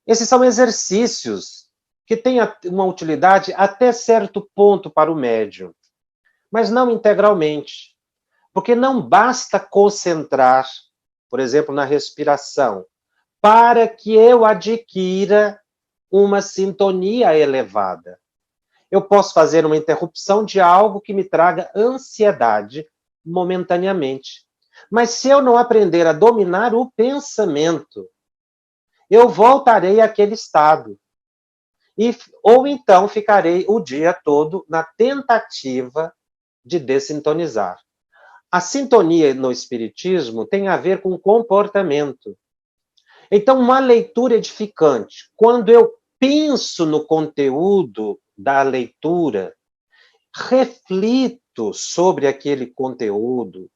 Esses são exercícios que têm uma utilidade até certo ponto para o médium, mas não integralmente. Porque não basta concentrar, por exemplo, na respiração, para que eu adquira uma sintonia elevada. Eu posso fazer uma interrupção de algo que me traga ansiedade momentaneamente. Mas se eu não aprender a dominar o pensamento, eu voltarei àquele estado. Ou então ficarei o dia todo na tentativa de dessintonizar. A sintonia no espiritismo tem a ver com comportamento. Então, uma leitura edificante, quando eu penso no conteúdo da leitura, reflito sobre aquele conteúdo,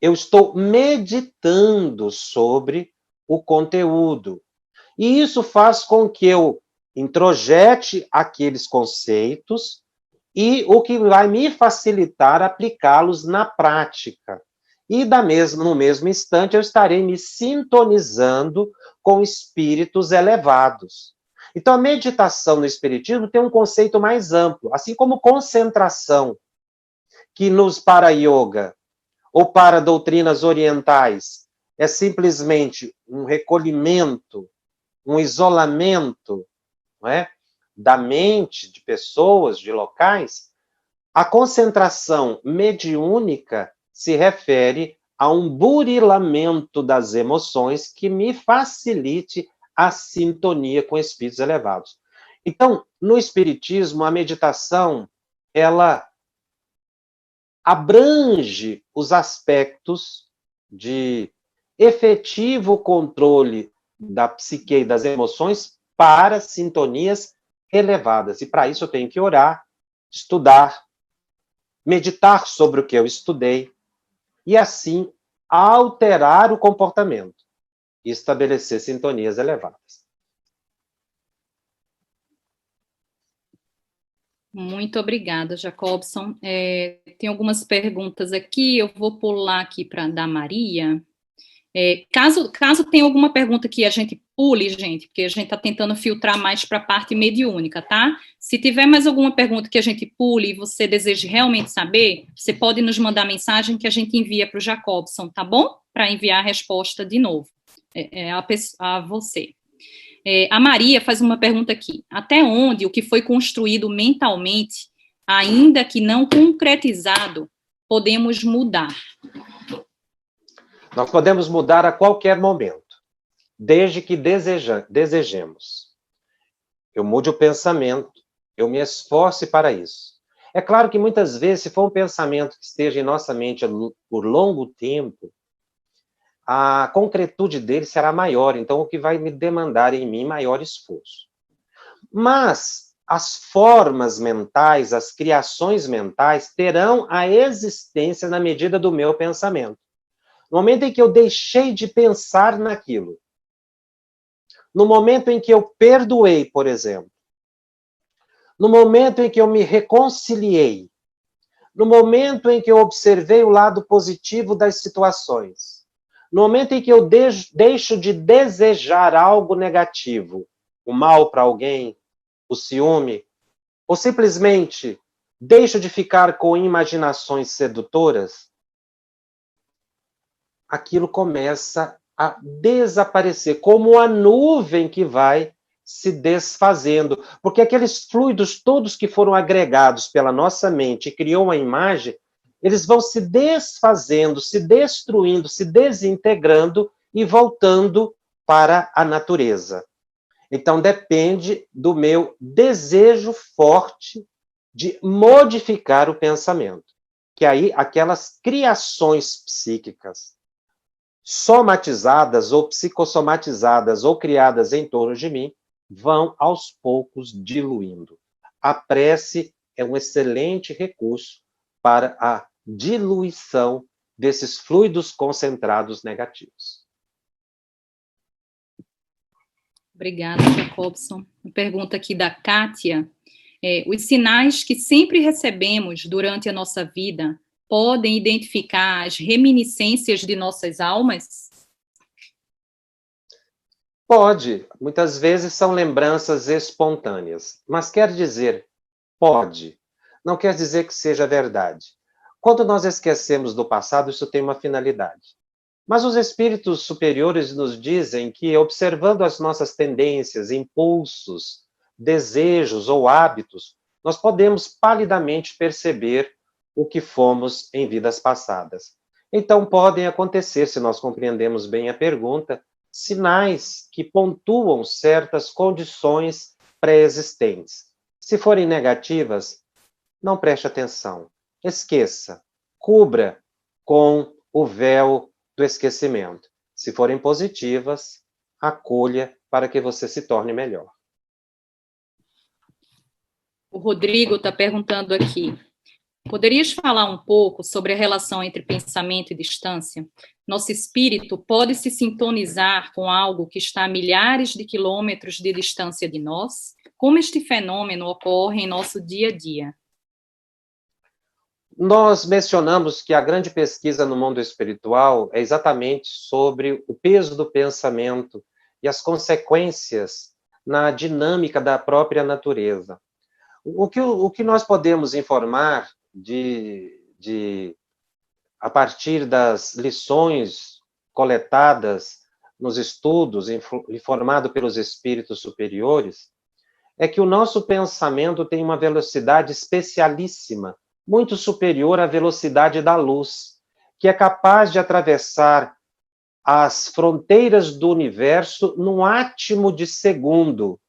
eu estou meditando sobre o conteúdo. E isso faz com que eu introjete aqueles conceitos e o que vai me facilitar aplicá-los na prática. E no mesmo instante eu estarei me sintonizando com espíritos elevados. Então a meditação no espiritismo tem um conceito mais amplo, assim como concentração, que para yoga ou para doutrinas orientais é simplesmente um recolhimento, um isolamento, não é? Da mente de pessoas, de locais. A concentração mediúnica se refere a um burilamento das emoções que me facilite a sintonia com espíritos elevados. Então, no espiritismo, a meditação, ela abrange os aspectos de efetivo controle da psique e das emoções para sintonias elevadas. E para isso eu tenho que orar, estudar, meditar sobre o que eu estudei e, assim, alterar o comportamento e estabelecer sintonias elevadas. Muito obrigada, Jacobson. Tem algumas perguntas aqui, eu vou pular aqui para a da Maria. Caso tenha alguma pergunta que a gente pule, gente, porque a gente está tentando filtrar mais para a parte mediúnica, tá? Se tiver mais alguma pergunta que a gente pule e você deseja realmente saber, você pode nos mandar mensagem que a gente envia para o Jacobson, tá bom? Para enviar a resposta de novo a você. A Maria faz uma pergunta aqui. Até onde o que foi construído mentalmente, ainda que não concretizado, podemos mudar? Nós podemos mudar a qualquer momento, desde que desejemos. Eu mude o pensamento, eu me esforce para isso. É claro que muitas vezes, se for um pensamento que esteja em nossa mente por longo tempo, a concretude dele será maior, então o que vai me demandar em mim maior esforço. Mas as formas mentais, as criações mentais terão a existência na medida do meu pensamento. No momento em que eu deixei de pensar naquilo, no momento em que eu perdoei, por exemplo, no momento em que eu me reconciliei, no momento em que eu observei o lado positivo das situações, no momento em que eu deixo de desejar algo negativo, o mal para alguém, o ciúme, ou simplesmente deixo de ficar com imaginações sedutoras, aquilo começa a desaparecer, como a nuvem que vai se desfazendo. Porque aqueles fluidos todos que foram agregados pela nossa mente e criou uma imagem, eles vão se desfazendo, se destruindo, se desintegrando e voltando para a natureza. Então, depende do meu desejo forte de modificar o pensamento. Que aí, aquelas criações psíquicas somatizadas ou psicossomatizadas ou criadas em torno de mim, vão aos poucos diluindo. A prece é um excelente recurso para a diluição desses fluidos concentrados negativos. Obrigada, Jacobson. Uma pergunta aqui da Kátia. Os sinais que sempre recebemos durante a nossa vida podem identificar as reminiscências de nossas almas? Pode. Muitas vezes são lembranças espontâneas. Mas quer dizer pode. Não quer dizer que seja verdade. Quando nós esquecemos do passado, isso tem uma finalidade. Mas os espíritos superiores nos dizem que, observando as nossas tendências, impulsos, desejos ou hábitos, nós podemos palidamente perceber o que fomos em vidas passadas. Então, podem acontecer, se nós compreendemos bem a pergunta, sinais que pontuam certas condições pré-existentes. Se forem negativas, não preste atenção. Esqueça. Cubra com o véu do esquecimento. Se forem positivas, acolha para que você se torne melhor. O Rodrigo está perguntando aqui. Poderias falar um pouco sobre a relação entre pensamento e distância? Nosso espírito pode se sintonizar com algo que está a milhares de quilômetros de distância de nós? Como este fenômeno ocorre em nosso dia a dia? Nós mencionamos que a grande pesquisa no mundo espiritual é exatamente sobre o peso do pensamento e as consequências na dinâmica da própria natureza. O que nós podemos informar a partir das lições coletadas nos estudos, informado pelos espíritos superiores, é que o nosso pensamento tem uma velocidade especialíssima, muito superior à velocidade da luz, que é capaz de atravessar as fronteiras do universo num átimo de segundo,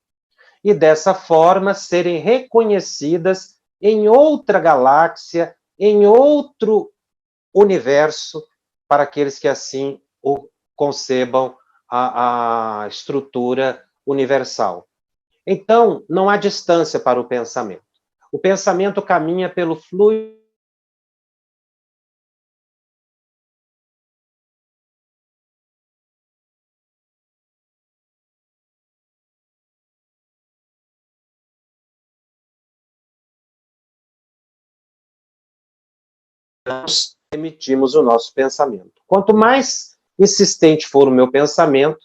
e dessa forma serem reconhecidas em outra galáxia, em outro universo, para aqueles que assim o concebam a estrutura universal. Então, não há distância para o pensamento. O pensamento caminha pelo fluido emitimos o nosso pensamento. Quanto mais insistente for o meu pensamento,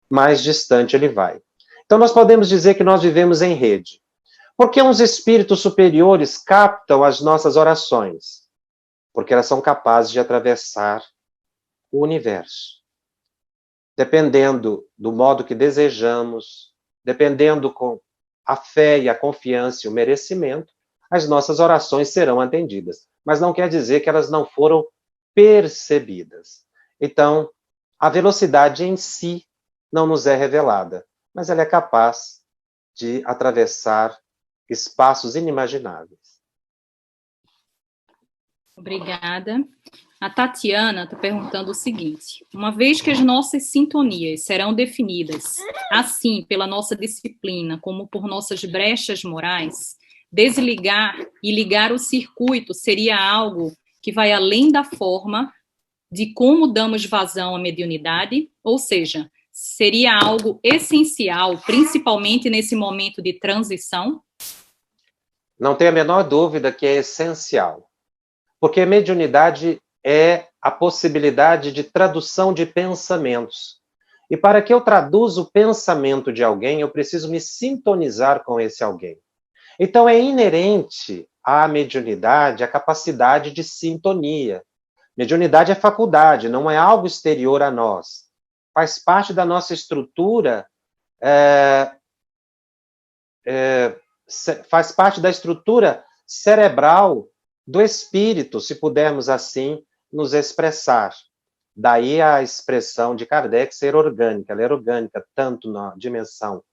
mais distante ele vai. Então, nós podemos dizer que nós vivemos em rede. Porque uns espíritos superiores captam as nossas orações? Porque elas são capazes de atravessar o universo. Dependendo do modo que desejamos, dependendo com a fé e a confiança e o merecimento, as nossas orações serão atendidas. Mas não quer dizer que elas não foram percebidas. Então, a velocidade em si não nos é revelada, mas ela é capaz de atravessar espaços inimagináveis. Obrigada. A Tatiana está perguntando o seguinte: uma vez que as nossas sintonias serão definidas, assim, pela nossa disciplina, como por nossas brechas morais, desligar e ligar o circuito seria algo que vai além da forma de como damos vazão à mediunidade, ou seja, seria algo essencial, principalmente nesse momento de transição? Não tenho a menor dúvida que é essencial. Porque a mediunidade é a possibilidade de tradução de pensamentos. E para que eu traduza o pensamento de alguém, eu preciso me sintonizar com esse alguém. Então é inerente à mediunidade a capacidade de sintonia. Mediunidade é faculdade, não é algo exterior a nós. Faz parte da nossa estrutura, faz parte da estrutura cerebral do espírito, se pudermos assim nos expressar. Daí a expressão de Kardec ser orgânica. Ela é orgânica tanto na dimensão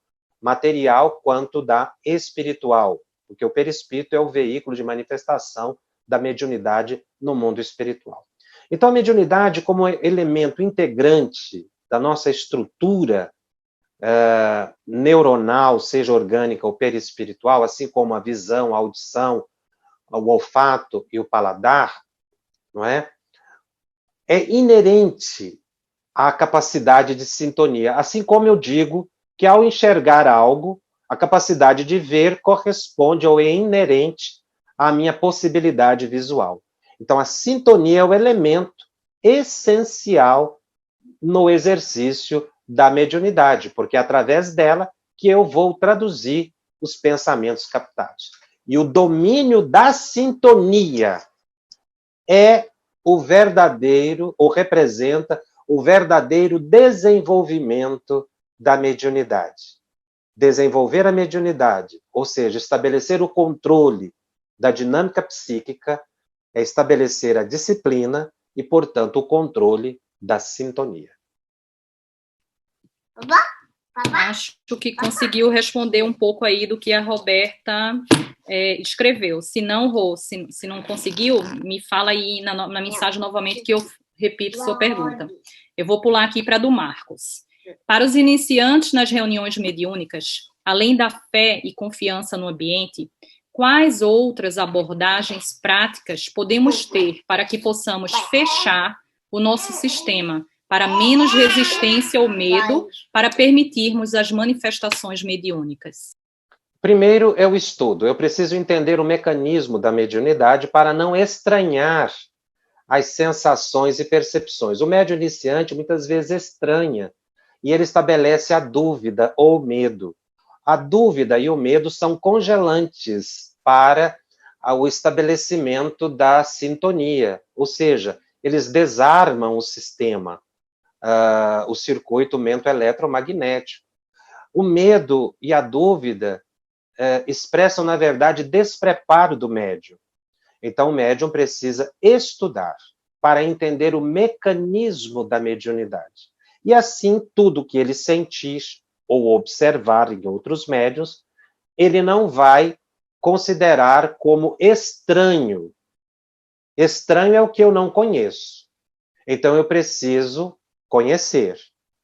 material quanto da espiritual, porque o perispírito é o veículo de manifestação da mediunidade no mundo espiritual. Então a mediunidade, como elemento integrante da nossa estrutura neuronal, seja orgânica ou perispiritual, assim como a visão, a audição, o olfato e o paladar, não é? É inerente à capacidade de sintonia. Assim como eu digo que ao enxergar algo, a capacidade de ver corresponde ou é inerente à minha possibilidade visual. Então, a sintonia é o elemento essencial no exercício da mediunidade, porque é através dela que eu vou traduzir os pensamentos captados. E o domínio da sintonia é o verdadeiro, ou representa o verdadeiro desenvolvimento da mediunidade. Desenvolver a mediunidade, ou seja, estabelecer o controle da dinâmica psíquica, é estabelecer a disciplina e, portanto, o controle da sintonia. Acho que conseguiu responder um pouco aí do que a Roberta escreveu. Se não, Rô, se não conseguiu, me fala aí na mensagem novamente que eu repito sua pergunta. Eu vou pular aqui para a do Marcos. Para os iniciantes nas reuniões mediúnicas, além da fé e confiança no ambiente, quais outras abordagens práticas podemos ter para que possamos fechar o nosso sistema para menos resistência ou medo, para permitirmos as manifestações mediúnicas? Primeiro é o estudo. Eu preciso entender o mecanismo da mediunidade para não estranhar as sensações e percepções. O médium iniciante muitas vezes estranha e ele estabelece a dúvida ou o medo. A dúvida e o medo são congelantes para o estabelecimento da sintonia, ou seja, eles desarmam o sistema, o circuito mento-eletromagnético. O medo e a dúvida expressam, na verdade, despreparo do médium. Então, o médium precisa estudar para entender o mecanismo da mediunidade. E assim, tudo que ele sentir ou observar em outros médiuns, ele não vai considerar como estranho. Estranho é o que eu não conheço. Então, eu preciso conhecer,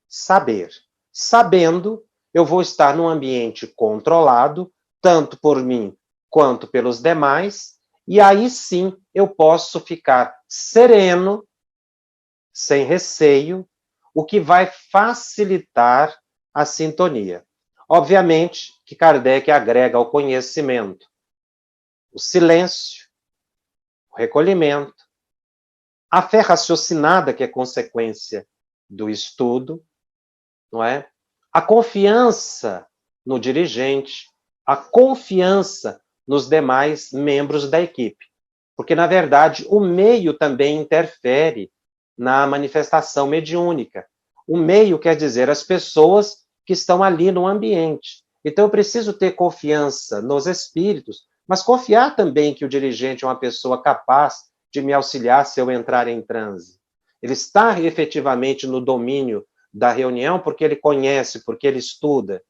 saber. Sabendo, eu vou estar num ambiente controlado, tanto por mim quanto pelos demais, e aí sim eu posso ficar sereno, sem receio, o que vai facilitar a sintonia. Obviamente que Kardec agrega ao conhecimento o silêncio, o recolhimento, a fé raciocinada, que é consequência do estudo, não é? A confiança no dirigente, a confiança nos demais membros da equipe. Porque, na verdade, o meio também interfere na manifestação mediúnica. O meio quer dizer as pessoas que estão ali no ambiente. Então, eu preciso ter confiança nos espíritos, mas confiar também que o dirigente é uma pessoa capaz de me auxiliar se eu entrar em transe. Ele está efetivamente no domínio da reunião porque ele conhece, porque ele estuda.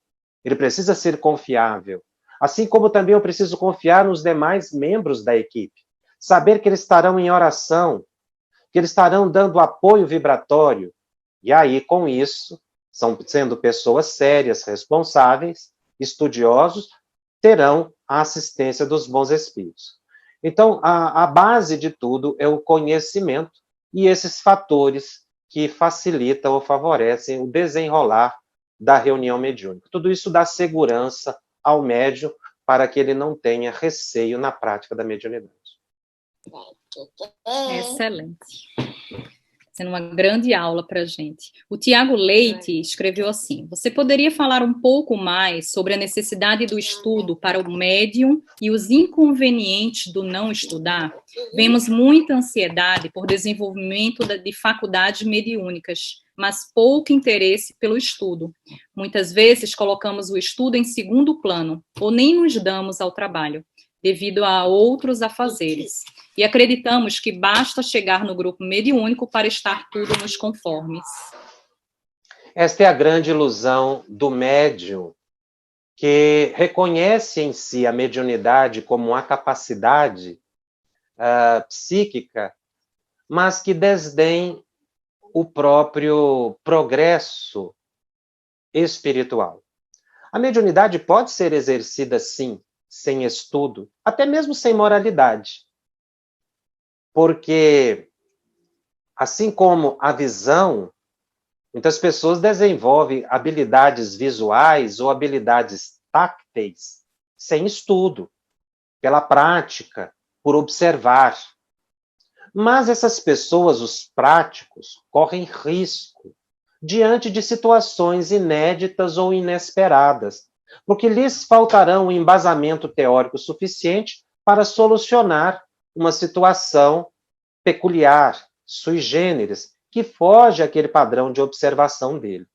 Ele precisa ser confiável. Assim como também eu preciso confiar nos demais membros da equipe. Saber que eles estarão em oração, que eles estarão dando apoio vibratório. E aí, com isso, sendo pessoas sérias, responsáveis, estudiosos, terão a assistência dos bons espíritos. Então, a base de tudo é o conhecimento e esses fatores que facilitam ou favorecem o desenrolar da reunião mediúnica. Tudo isso dá segurança ao médium para que ele não tenha receio na prática da mediunidade. Excelente. Sendo uma grande aula para a gente. O Tiago Leite escreveu assim: você poderia falar um pouco mais sobre a necessidade do estudo para o médium e os inconvenientes do não estudar? Vemos muita ansiedade por desenvolvimento de faculdades mediúnicas, mas pouco interesse pelo estudo. Muitas vezes colocamos o estudo em segundo plano, ou nem nos damos ao trabalho, devido a outros afazeres. E acreditamos que basta chegar no grupo mediúnico para estar tudo nos conformes. Esta é a grande ilusão do médium, que reconhece em si a mediunidade como uma capacidade psíquica, mas que desdém o próprio progresso espiritual. A mediunidade pode ser exercida, sim, sem estudo, até mesmo sem moralidade. Porque, assim como a visão, muitas pessoas desenvolvem habilidades visuais ou habilidades tácteis sem estudo, pela prática, por observar. Mas essas pessoas, os práticos, correm risco diante de situações inéditas ou inesperadas, porque lhes faltará um embasamento teórico suficiente para solucionar uma situação peculiar, sui generis, que foge àquele padrão de observação dele.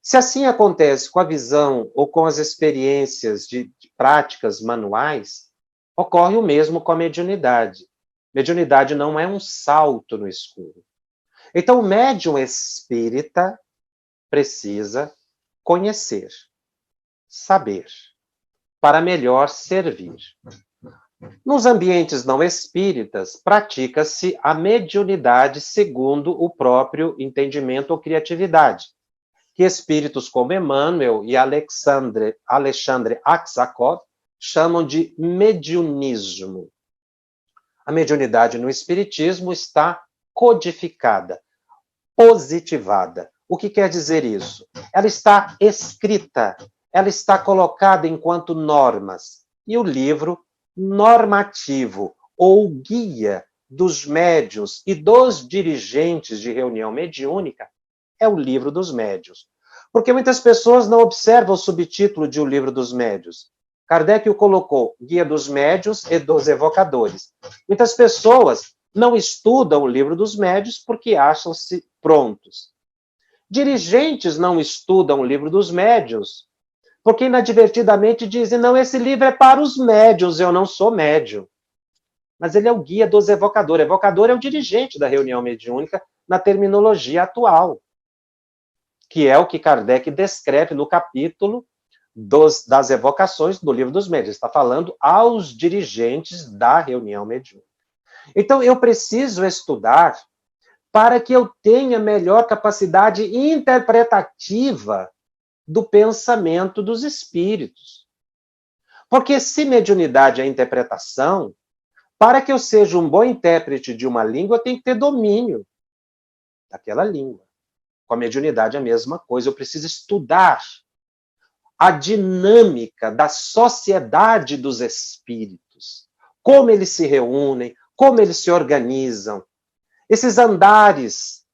Se assim acontece com a visão ou com as experiências de práticas manuais, ocorre o mesmo com a mediunidade. Mediunidade não é um salto no escuro. Então, o médium espírita precisa conhecer, saber, para melhor servir. Nos ambientes não espíritas, pratica-se a mediunidade segundo o próprio entendimento ou criatividade, que espíritos como Emmanuel e Alexandre Aksakov chamam de mediunismo. A mediunidade no espiritismo está codificada, positivada. O que quer dizer isso? Ela está escrita, ela está colocada enquanto normas. E o livro normativo ou guia dos médiuns e dos dirigentes de reunião mediúnica é o Livro dos Médiuns. Porque muitas pessoas não observam o subtítulo de O Livro dos Médiuns. Kardec o colocou, Guia dos Médiuns e dos Evocadores. Muitas pessoas não estudam o Livro dos Médiuns porque acham-se prontos. Dirigentes não estudam o Livro dos Médiuns porque inadvertidamente dizem, não, esse livro é para os médiuns, eu não sou médium. Mas ele é o guia dos evocadores. Evocador é o dirigente da reunião mediúnica na terminologia atual, que é o que Kardec descreve no capítulo das evocações do Livro dos Médiuns. Está falando aos dirigentes da reunião mediúnica. Então, eu preciso estudar para que eu tenha melhor capacidade interpretativa do pensamento dos espíritos. Porque se mediunidade é interpretação, para que eu seja um bom intérprete de uma língua, eu tenho que ter domínio daquela língua. Com a mediunidade é a mesma coisa, eu preciso estudar a dinâmica da sociedade dos espíritos, como eles se reúnem, como eles se organizam, esses andares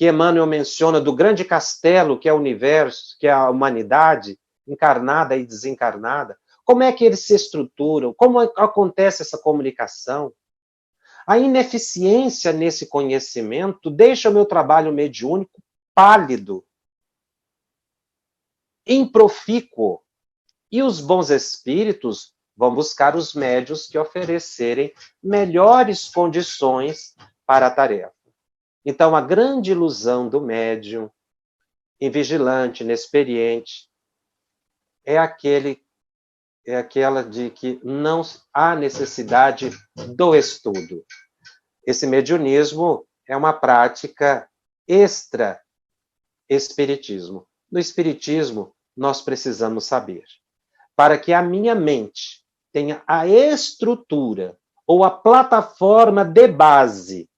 que Emmanuel menciona do grande castelo que é o universo, que é a humanidade, encarnada e desencarnada, como é que eles se estruturam, como acontece essa comunicação. A ineficiência nesse conhecimento deixa o meu trabalho mediúnico pálido, improfícuo. E os bons espíritos vão buscar os médios que oferecerem melhores condições para a tarefa. Então, a grande ilusão do médium, invigilante, inexperiente, é aquela de que não há necessidade do estudo. Esse mediunismo é uma prática extra-espiritismo. No espiritismo, nós precisamos saber. Para que a minha mente tenha a estrutura ou a plataforma de base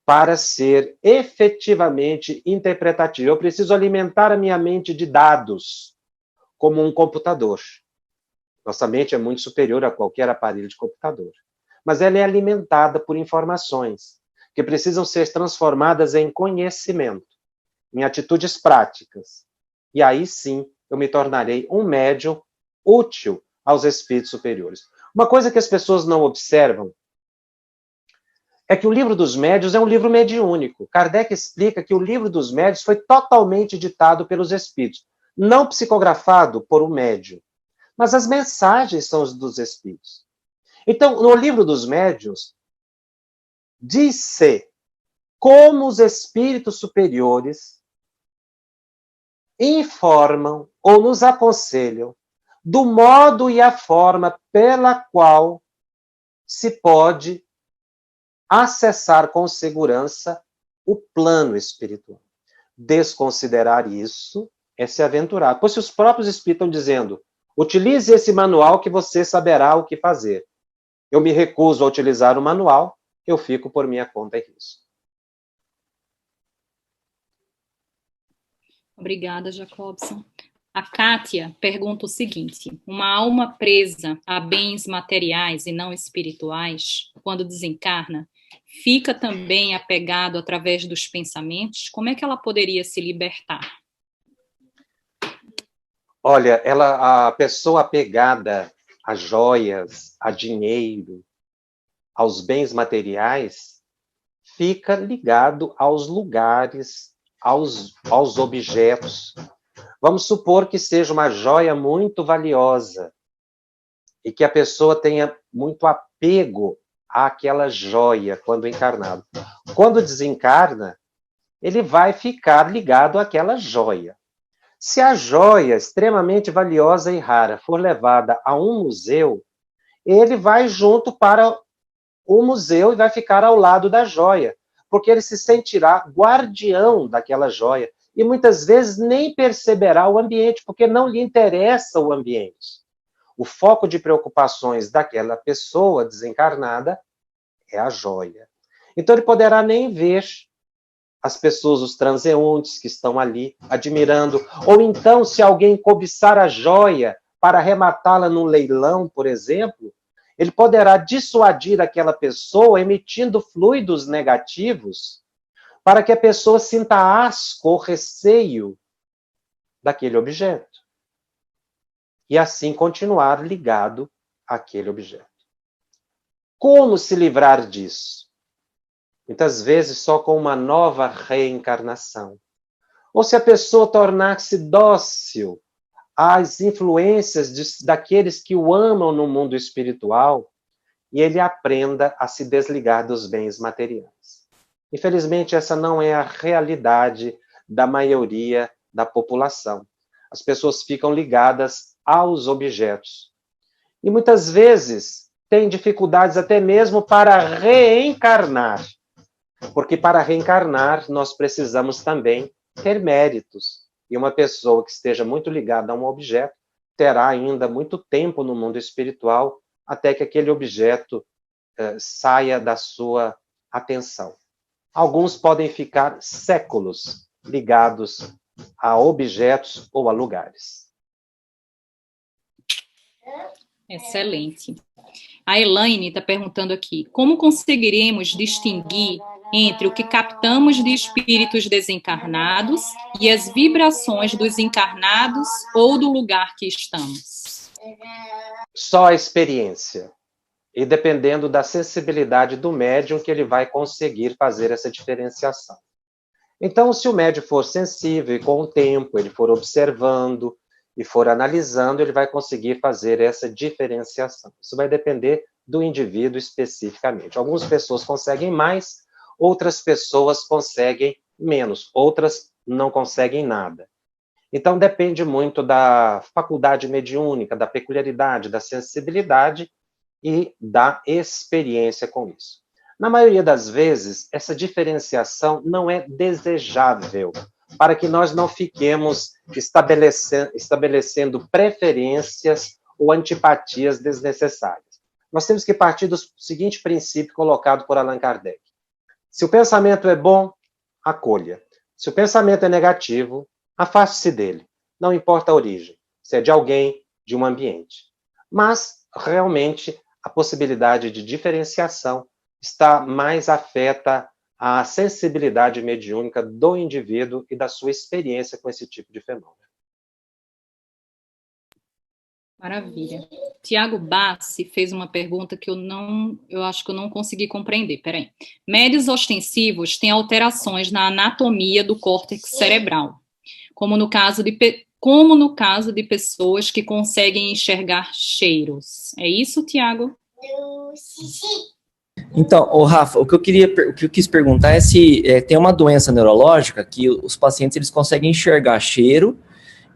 para ser efetivamente interpretativa. Eu preciso alimentar a minha mente de dados, como um computador. Nossa mente é muito superior a qualquer aparelho de computador. Mas ela é alimentada por informações que precisam ser transformadas em conhecimento, em atitudes práticas. E aí sim, eu me tornarei um médium útil aos espíritos superiores. Uma coisa que as pessoas não observam é que o Livro dos Médiuns é um livro mediúnico. Kardec explica que o Livro dos Médiuns foi totalmente ditado pelos espíritos, não psicografado por um médium. Mas as mensagens são as dos espíritos. Então, no Livro dos Médiuns, diz-se como os espíritos superiores informam ou nos aconselham do modo e a forma pela qual se pode acessar com segurança o plano espiritual. Desconsiderar isso é se aventurar. Pois se os próprios espíritos estão dizendo, utilize esse manual que você saberá o que fazer. Eu me recuso a utilizar o manual, eu fico por minha conta e risco. Obrigada, Jacobson. A Kátia pergunta o seguinte: uma alma presa a bens materiais e não espirituais, quando desencarna, fica também apegado através dos pensamentos? Como é que ela poderia se libertar? Olha, a pessoa apegada a joias, a dinheiro, aos bens materiais, fica ligado aos lugares, aos objetos. Vamos supor que seja uma joia muito valiosa e que a pessoa tenha muito apego àquela joia quando encarnado. Quando desencarna, ele vai ficar ligado àquela joia. Se a joia extremamente valiosa e rara for levada a um museu, ele vai junto para o museu e vai ficar ao lado da joia, porque ele se sentirá guardião daquela joia e muitas vezes nem perceberá o ambiente, porque não lhe interessa o ambiente. O foco de preocupações daquela pessoa desencarnada é a joia. Então ele poderá nem ver as pessoas, os transeuntes que estão ali admirando, ou então se alguém cobiçar a joia para arrematá-la num leilão, por exemplo, ele poderá dissuadir aquela pessoa emitindo fluidos negativos para que a pessoa sinta asco ou receio daquele objeto. E assim continuar ligado àquele objeto. Como se livrar disso? Muitas vezes só com uma nova reencarnação. Ou se a pessoa tornar-se dócil às influências daqueles que o amam no mundo espiritual, e ele aprenda a se desligar dos bens materiais. Infelizmente, essa não é a realidade da maioria da população. As pessoas ficam ligadas aos objetos. E muitas vezes têm dificuldades até mesmo para reencarnar. Porque para reencarnar, nós precisamos também ter méritos. E uma pessoa que esteja muito ligada a um objeto terá ainda muito tempo no mundo espiritual até que aquele objeto saia da sua atenção. Alguns podem ficar séculos ligados a objetos ou a lugares. Excelente. A Elaine está perguntando aqui: como conseguiremos distinguir entre o que captamos de espíritos desencarnados e as vibrações dos encarnados ou do lugar que estamos? Só a experiência. E dependendo da sensibilidade do médium que ele vai conseguir fazer essa diferenciação. Então, se o médium for sensível e com o tempo ele for observando e for analisando, ele vai conseguir fazer essa diferenciação. Isso vai depender do indivíduo especificamente. Algumas pessoas conseguem mais, outras pessoas conseguem menos, outras não conseguem nada. Então, depende muito da faculdade mediúnica, da peculiaridade, da sensibilidade e da experiência com isso. Na maioria das vezes, essa diferenciação não é desejável, para que nós não fiquemos estabelecendo preferências ou antipatias desnecessárias. Nós temos que partir do seguinte princípio colocado por Allan Kardec. Se o pensamento é bom, acolha. Se o pensamento é negativo, afaste-se dele. Não importa a origem, se é de alguém, de um ambiente. Mas, realmente, a possibilidade de diferenciação está mais afeta à sensibilidade mediúnica do indivíduo e da sua experiência com esse tipo de fenômeno. Maravilha. Tiago Bassi fez uma pergunta que eu acho que eu não consegui compreender. Peraí. Médios ostensivos têm alterações na anatomia do córtex cerebral, como no caso de pessoas que conseguem enxergar cheiros. É isso, Tiago? Então, Rafa, o que eu quis perguntar é se tem uma doença neurológica que os pacientes eles conseguem enxergar cheiro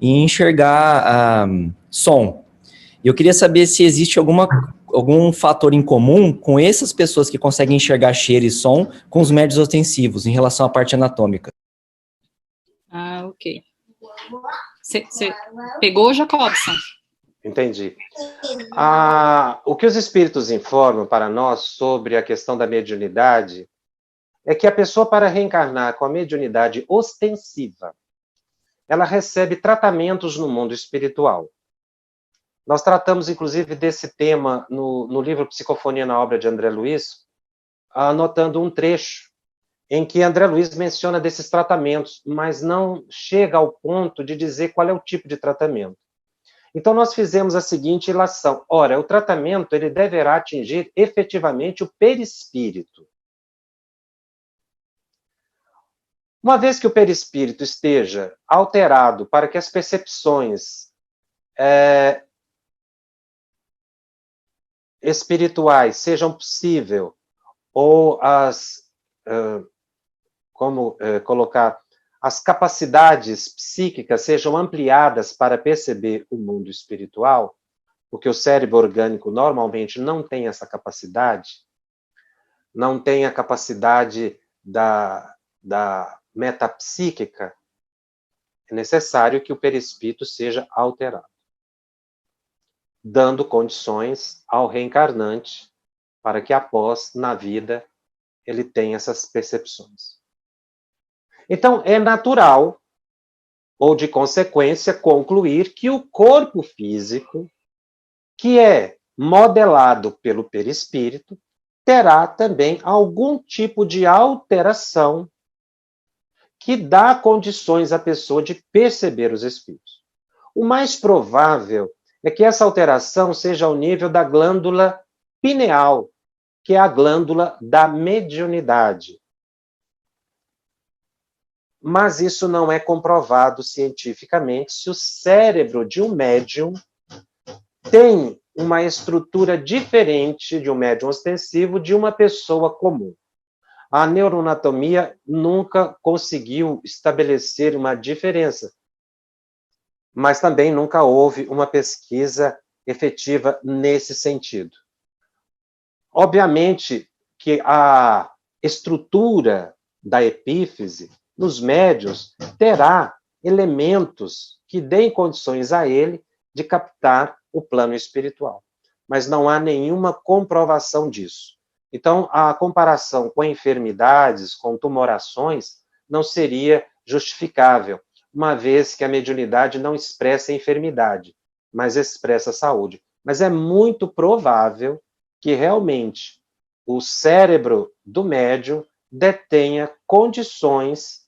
e enxergar som. E eu queria saber se existe algum fator em comum com essas pessoas que conseguem enxergar cheiro e som com os médios ostensivos em relação à parte anatômica. Ah, ok. Você pegou, Jacobson? Entendi. O que os espíritos informam para nós sobre a questão da mediunidade é que a pessoa, para reencarnar com a mediunidade ostensiva, ela recebe tratamentos no mundo espiritual. Nós tratamos, inclusive, desse tema no livro Psicofonia na obra de André Luiz, anotando um trecho em que André Luiz menciona desses tratamentos, mas não chega ao ponto de dizer qual é o tipo de tratamento. Então, nós fizemos a seguinte ilação. Ora, o tratamento ele deverá atingir efetivamente o perispírito. Uma vez que o perispírito esteja alterado para que as percepções espirituais sejam possíveis, ou as capacidades psíquicas sejam ampliadas para perceber o mundo espiritual, porque o cérebro orgânico normalmente não tem essa capacidade, não tem a capacidade da metapsíquica, é necessário que o perispírito seja alterado, dando condições ao reencarnante para que após, na vida, ele tenha essas percepções. Então, é natural, ou de consequência, concluir que o corpo físico, que é modelado pelo perispírito, terá também algum tipo de alteração que dá condições à pessoa de perceber os espíritos. O mais provável é que essa alteração seja ao nível da glândula pineal, que é a glândula da mediunidade. Mas isso não é comprovado cientificamente se o cérebro de um médium tem uma estrutura diferente de um médium ostensivo de uma pessoa comum. A neuroanatomia nunca conseguiu estabelecer uma diferença, mas também nunca houve uma pesquisa efetiva nesse sentido. Obviamente que a estrutura da epífise nos médiuns terá elementos que deem condições a ele de captar o plano espiritual, mas não há nenhuma comprovação disso. Então, a comparação com enfermidades, com tumorações, não seria justificável, uma vez que a mediunidade não expressa enfermidade, mas expressa saúde. Mas é muito provável que realmente o cérebro do médium detenha condições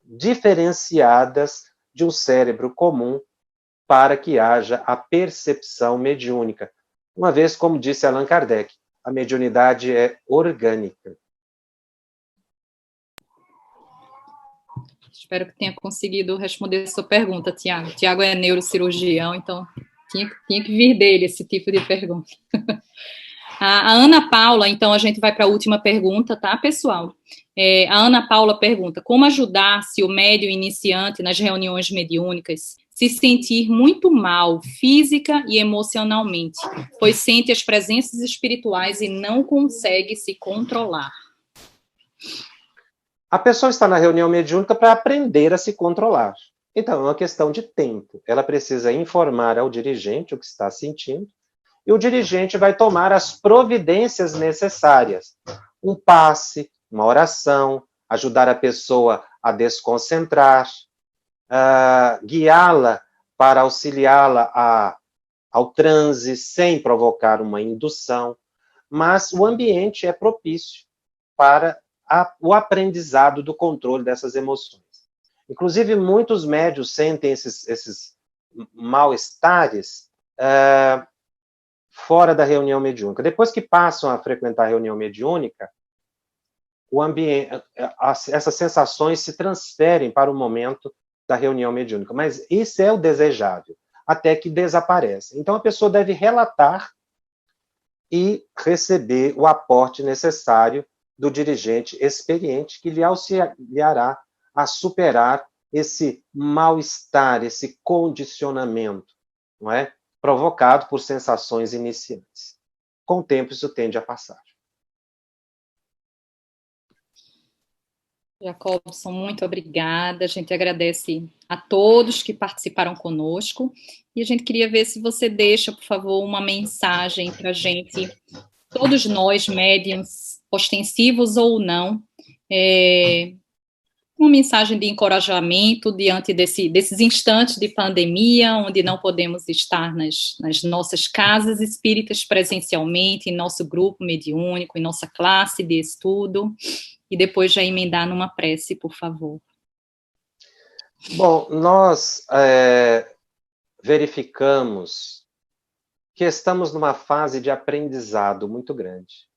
diferenciadas de um cérebro comum para que haja a percepção mediúnica. Uma vez, como disse Allan Kardec, a mediunidade é orgânica. Espero que tenha conseguido responder a sua pergunta, Tiago. Tiago é neurocirurgião, então tinha que vir dele esse tipo de pergunta. A Ana Paula, então a gente vai para a última pergunta, tá, pessoal? A Ana Paula pergunta: como ajudar se o médium iniciante nas reuniões mediúnicas se sentir muito mal, física e emocionalmente, pois sente as presenças espirituais e não consegue se controlar? A pessoa está na reunião mediúnica para aprender a se controlar. Então, é uma questão de tempo. Ela precisa informar ao dirigente o que está sentindo, e o dirigente vai tomar as providências necessárias. Um passe, uma oração, ajudar a pessoa a desconcentrar, guiá-la para auxiliá-la ao transe, sem provocar uma indução. Mas o ambiente é propício para o aprendizado do controle dessas emoções. Inclusive, muitos médios sentem esses mal-estares fora da reunião mediúnica. Depois que passam a frequentar a reunião mediúnica, o ambiente, essas sensações se transferem para o momento da reunião mediúnica. Mas isso é o desejável, até que desaparece. Então, a pessoa deve relatar e receber o aporte necessário do dirigente experiente, que lhe auxiliará a superar esse mal-estar, esse condicionamento, não é? Provocado por sensações iniciantes. Com o tempo, isso tende a passar. Jacobson, muito obrigada. A gente agradece a todos que participaram conosco. E a gente queria ver se você deixa, por favor, uma mensagem para a gente, todos nós, médiums, ostensivos ou não, uma mensagem de encorajamento diante desses instantes de pandemia, onde não podemos estar nas nossas casas espíritas presencialmente, em nosso grupo mediúnico, em nossa classe de estudo, e depois já emendar numa prece, por favor. Bom, nós verificamos que estamos numa fase de aprendizado muito grande,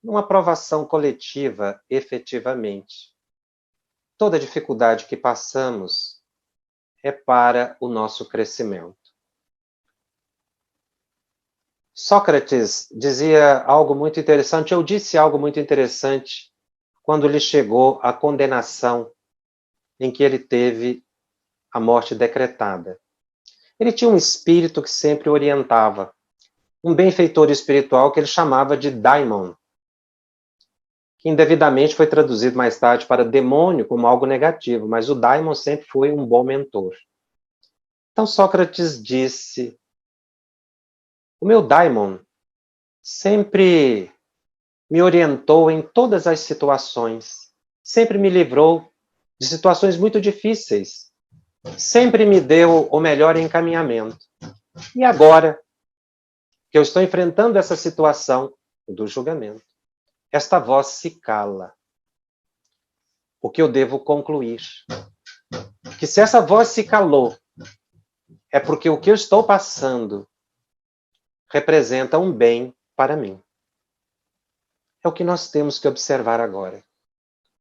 numa aprovação coletiva, efetivamente. Toda dificuldade que passamos é para o nosso crescimento. Sócrates dizia algo muito interessante, eu disse algo muito interessante quando lhe chegou a condenação em que ele teve a morte decretada. Ele tinha um espírito que sempre orientava, um benfeitor espiritual que ele chamava de daimon, que indevidamente foi traduzido mais tarde para demônio como algo negativo, mas o daimon sempre foi um bom mentor. Então Sócrates disse: o meu daimon sempre me orientou em todas as situações, sempre me livrou de situações muito difíceis, sempre me deu o melhor encaminhamento. E agora que eu estou enfrentando essa situação do julgamento, esta voz se cala. O que eu devo concluir? Que se essa voz se calou, é porque o que eu estou passando representa um bem para mim. É o que nós temos que observar agora.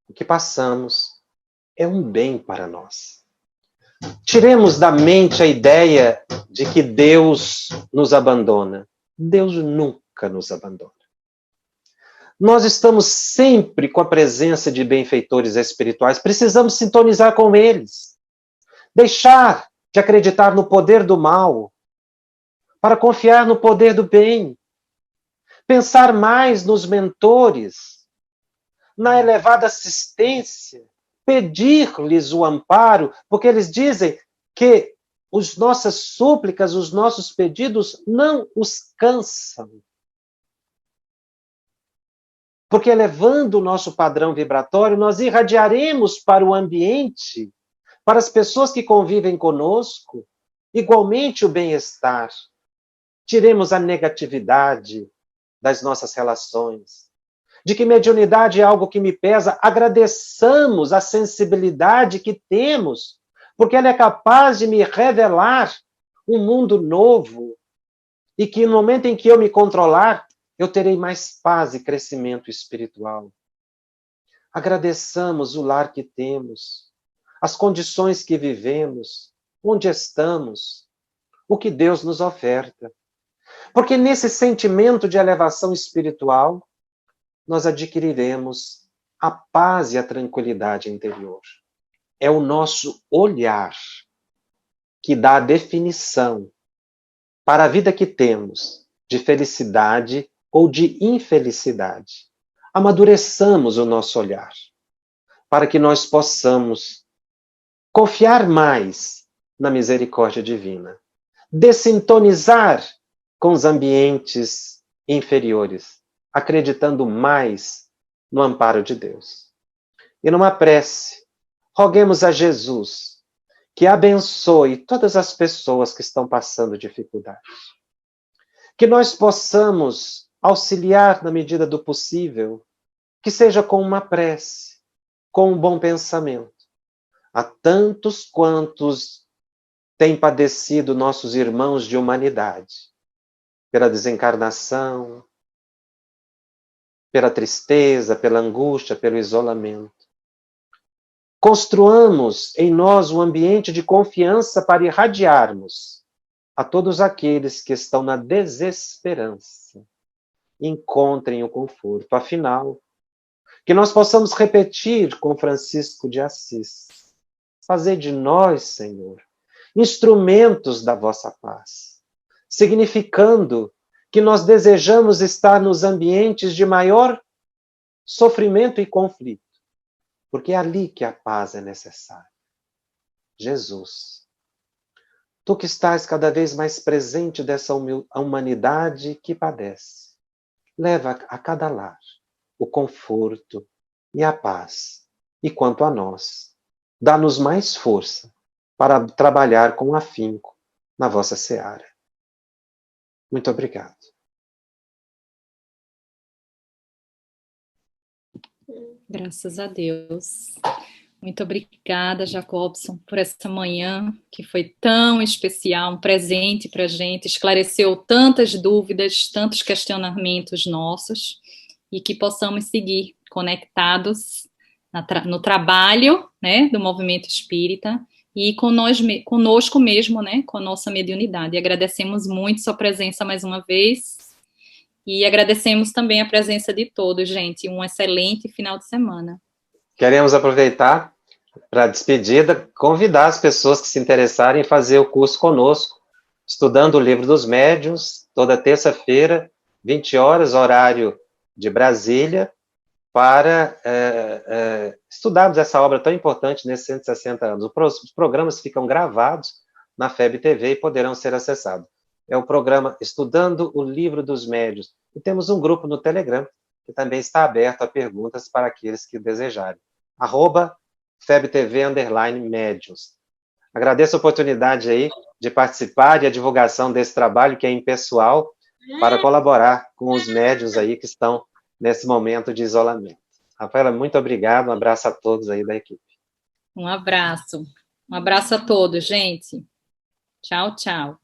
O que passamos é um bem para nós. Tiremos da mente a ideia de que Deus nos abandona. Deus nunca nos abandona. Nós estamos sempre com a presença de benfeitores espirituais, precisamos sintonizar com eles. Deixar de acreditar no poder do mal, para confiar no poder do bem. Pensar mais nos mentores, na elevada assistência, pedir-lhes o amparo, porque eles dizem que as nossas súplicas, os nossos pedidos não os cansam. Porque elevando o nosso padrão vibratório, nós irradiaremos para o ambiente, para as pessoas que convivem conosco, igualmente o bem-estar. Tiremos a negatividade das nossas relações. de que mediunidade é algo que me pesa, agradeçamos a sensibilidade que temos, porque ela é capaz de me revelar um mundo novo, e que no momento em que eu me controlar, eu terei mais paz e crescimento espiritual. Agradeçamos o lar que temos, as condições que vivemos, onde estamos, o que Deus nos oferta. Porque nesse sentimento de elevação espiritual, nós adquiriremos a paz e a tranquilidade interior. É o nosso olhar que dá a definição para a vida que temos, de felicidade ou de infelicidade. Amadureçamos o nosso olhar, para que nós possamos confiar mais na misericórdia divina, dessintonizar com os ambientes inferiores, acreditando mais no amparo de Deus. E numa prece, roguemos a Jesus que abençoe todas as pessoas que estão passando dificuldade. Que nós possamos auxiliar na medida do possível, que seja com uma prece, com um bom pensamento. Há tantos quantos têm padecido nossos irmãos de humanidade, pela desencarnação, pela tristeza, pela angústia, pelo isolamento. Construamos em nós um ambiente de confiança para irradiarmos a todos aqueles que estão na desesperança. Encontrem o conforto. Afinal, que nós possamos repetir com Francisco de Assis: fazei de nós, Senhor, instrumentos da vossa paz, significando que nós desejamos estar nos ambientes de maior sofrimento e conflito, porque é ali que a paz é necessária. Jesus, tu que estás cada vez mais presente dessa humanidade que padece, leva a cada lar o conforto e a paz. E quanto a nós, dá-nos mais força para trabalhar com afinco na vossa seara. Muito obrigado. Graças a Deus. Muito obrigada, Jacobson, por essa manhã que foi tão especial, um presente para a gente, esclareceu tantas dúvidas, tantos questionamentos nossos, e que possamos seguir conectados no trabalho, né, do movimento espírita e conosco mesmo, né, com a nossa mediunidade. E agradecemos muito sua presença mais uma vez e agradecemos também a presença de todos, gente. Um excelente final de semana. Queremos aproveitar para a despedida, convidar as pessoas que se interessarem em fazer o curso conosco, estudando o Livro dos Médiuns, toda terça-feira, 20 horas, horário de Brasília, para estudarmos essa obra tão importante nesses 160 anos. Os programas ficam gravados na FEB TV e poderão ser acessados. É o programa Estudando o Livro dos Médiuns. E temos um grupo no Telegram, que também está aberto a perguntas para aqueles que desejarem. @FebTV_Médiuns. Agradeço a oportunidade aí de participar e a divulgação desse trabalho que é impessoal, para colaborar com os médiuns aí que estão nesse momento de isolamento. Rafaela, muito obrigado, um abraço a todos aí da equipe. Um abraço a todos, gente. Tchau, tchau.